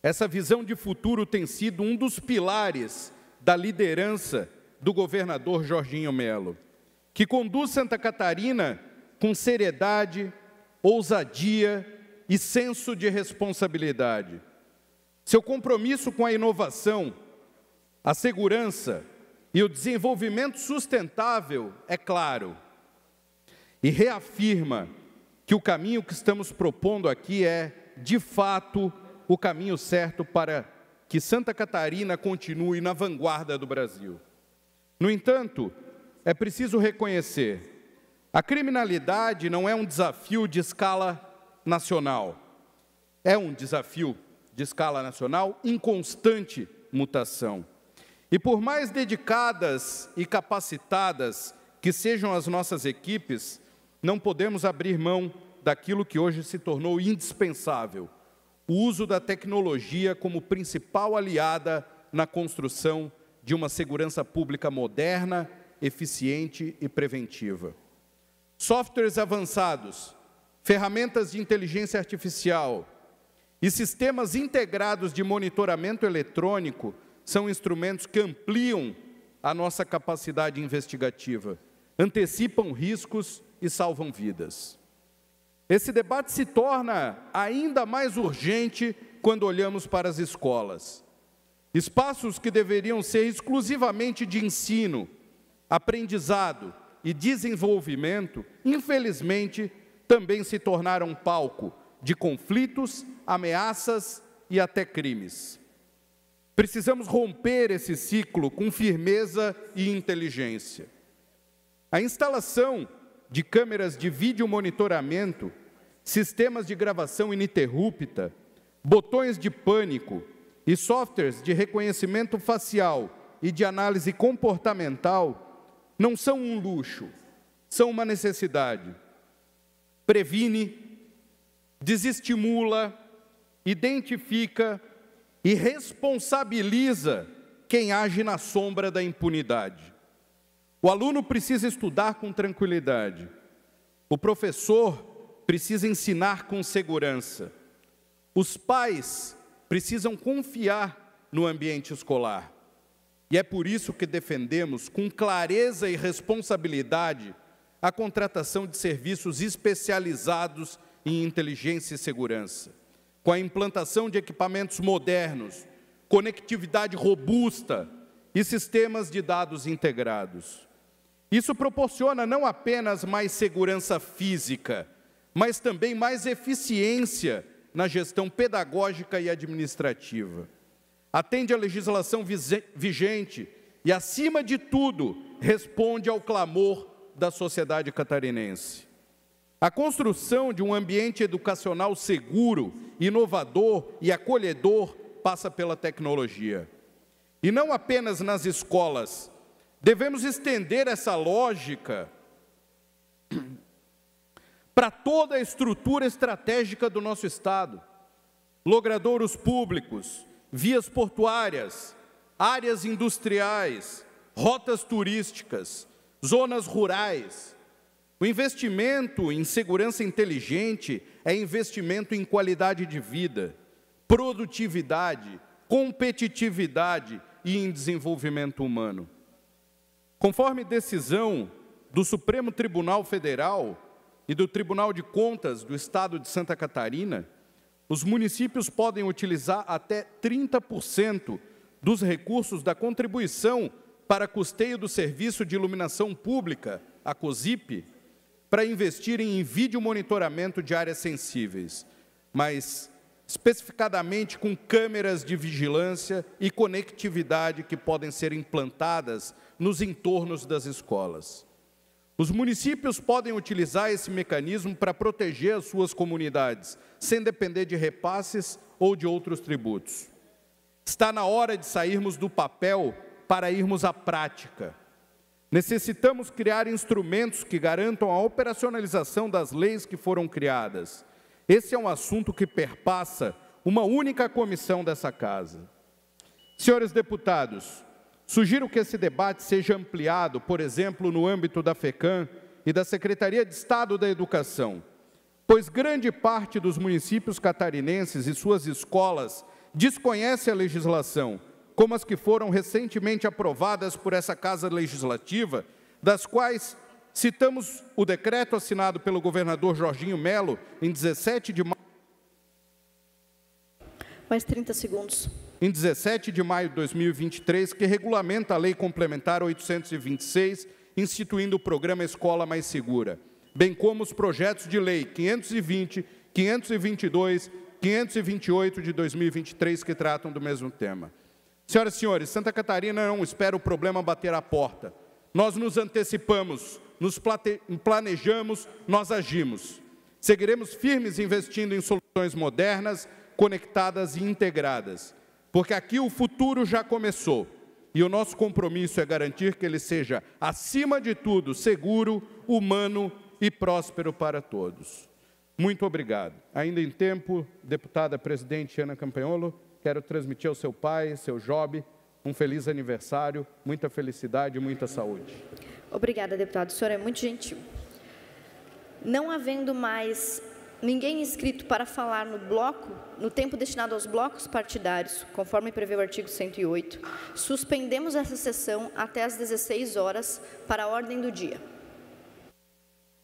essa visão de futuro tem sido um dos pilares da liderança do governador Jorginho Melo, que conduz Santa Catarina com seriedade, ousadia e senso de responsabilidade. Seu compromisso com a inovação, a segurança e o desenvolvimento sustentável é claro e reafirma que o caminho que estamos propondo aqui é, de fato, o caminho certo para que Santa Catarina continue na vanguarda do Brasil. No entanto, é preciso reconhecer, a criminalidade não é um desafio de escala nacional. É um desafio de escala nacional em constante mutação. E por mais dedicadas e capacitadas que sejam as nossas equipes, não podemos abrir mão daquilo que hoje se tornou indispensável, o uso da tecnologia como principal aliada na construção de uma segurança pública moderna, eficiente e preventiva. Softwares avançados, ferramentas de inteligência artificial e sistemas integrados de monitoramento eletrônico são instrumentos que ampliam a nossa capacidade investigativa, antecipam riscos e salvam vidas. Esse debate se torna ainda mais urgente quando olhamos para as escolas. Espaços que deveriam ser exclusivamente de ensino, aprendizado e desenvolvimento, infelizmente, também se tornaram palco de conflitos, ameaças e até crimes. Precisamos romper esse ciclo com firmeza e inteligência. A instalação de câmeras de vídeo monitoramento, sistemas de gravação ininterrupta, botões de pânico e softwares de reconhecimento facial e de análise comportamental não são um luxo, são uma necessidade. Previne, desestimula, identifica e responsabiliza quem age na sombra da impunidade. O aluno precisa estudar com tranquilidade. O professor precisa ensinar com segurança. Os pais precisam confiar no ambiente escolar. E é por isso que defendemos, com clareza e responsabilidade, a contratação de serviços especializados em inteligência e segurança, com a implantação de equipamentos modernos, conectividade robusta e sistemas de dados integrados. Isso proporciona não apenas mais segurança física, mas também mais eficiência na gestão pedagógica e administrativa. Atende à legislação vigente e, acima de tudo, responde ao clamor da sociedade catarinense. A construção de um ambiente educacional seguro, inovador e acolhedor passa pela tecnologia. e não apenas nas escolas. Devemos estender essa lógica para toda a estrutura estratégica do nosso Estado. Logradouros públicos, vias portuárias, áreas industriais, rotas turísticas, zonas rurais. O investimento em segurança inteligente é investimento em qualidade de vida, produtividade, competitividade e em desenvolvimento humano. Conforme decisão do Supremo Tribunal Federal e do Tribunal de Contas do Estado de Santa Catarina, os municípios podem utilizar até 30% dos recursos da contribuição para custeio do Serviço de Iluminação Pública, a COSIP, para investirem em vídeo monitoramento de áreas sensíveis, mas especificadamente com câmeras de vigilância e conectividade que podem ser implantadas nos entornos das escolas. Os municípios podem utilizar esse mecanismo para proteger as suas comunidades, sem depender de repasses ou de outros tributos. Está na hora de sairmos do papel para irmos à prática. Necessitamos criar instrumentos que garantam a operacionalização das leis que foram criadas. Esse é um assunto que perpassa uma única comissão dessa Casa. Senhores deputados, sugiro que esse debate seja ampliado, por exemplo, no âmbito da FECAM e da Secretaria de Estado da Educação, pois grande parte dos municípios catarinenses e suas escolas desconhece a legislação, como as que foram recentemente aprovadas por essa Casa Legislativa, das quais citamos o decreto assinado pelo governador Jorginho Melo em 17 de maio. Mais 30 segundos. Em 17 de maio de 2023, que regulamenta a Lei Complementar 826, instituindo o programa Escola Mais Segura, bem como os projetos de lei 520, 522, 528 de 2023, que tratam do mesmo tema. Senhoras e senhores, Santa Catarina não espera o problema bater à porta. Nós nos antecipamos, nos planejamos, nós agimos. Seguiremos firmes investindo em soluções modernas, conectadas e integradas, porque aqui o futuro já começou e o nosso compromisso é garantir que ele seja, acima de tudo, seguro, humano e próspero para todos. Muito obrigado. Ainda em tempo, deputada presidente Ana Campanholo, quero transmitir ao seu pai, seu Job, um feliz aniversário, muita felicidade e muita saúde. Obrigada, deputado. O senhor é muito gentil. Não havendo mais ninguém inscrito para falar no bloco, no tempo destinado aos blocos partidários, conforme prevê o artigo 108, suspendemos essa sessão até às 16 horas para a ordem do dia.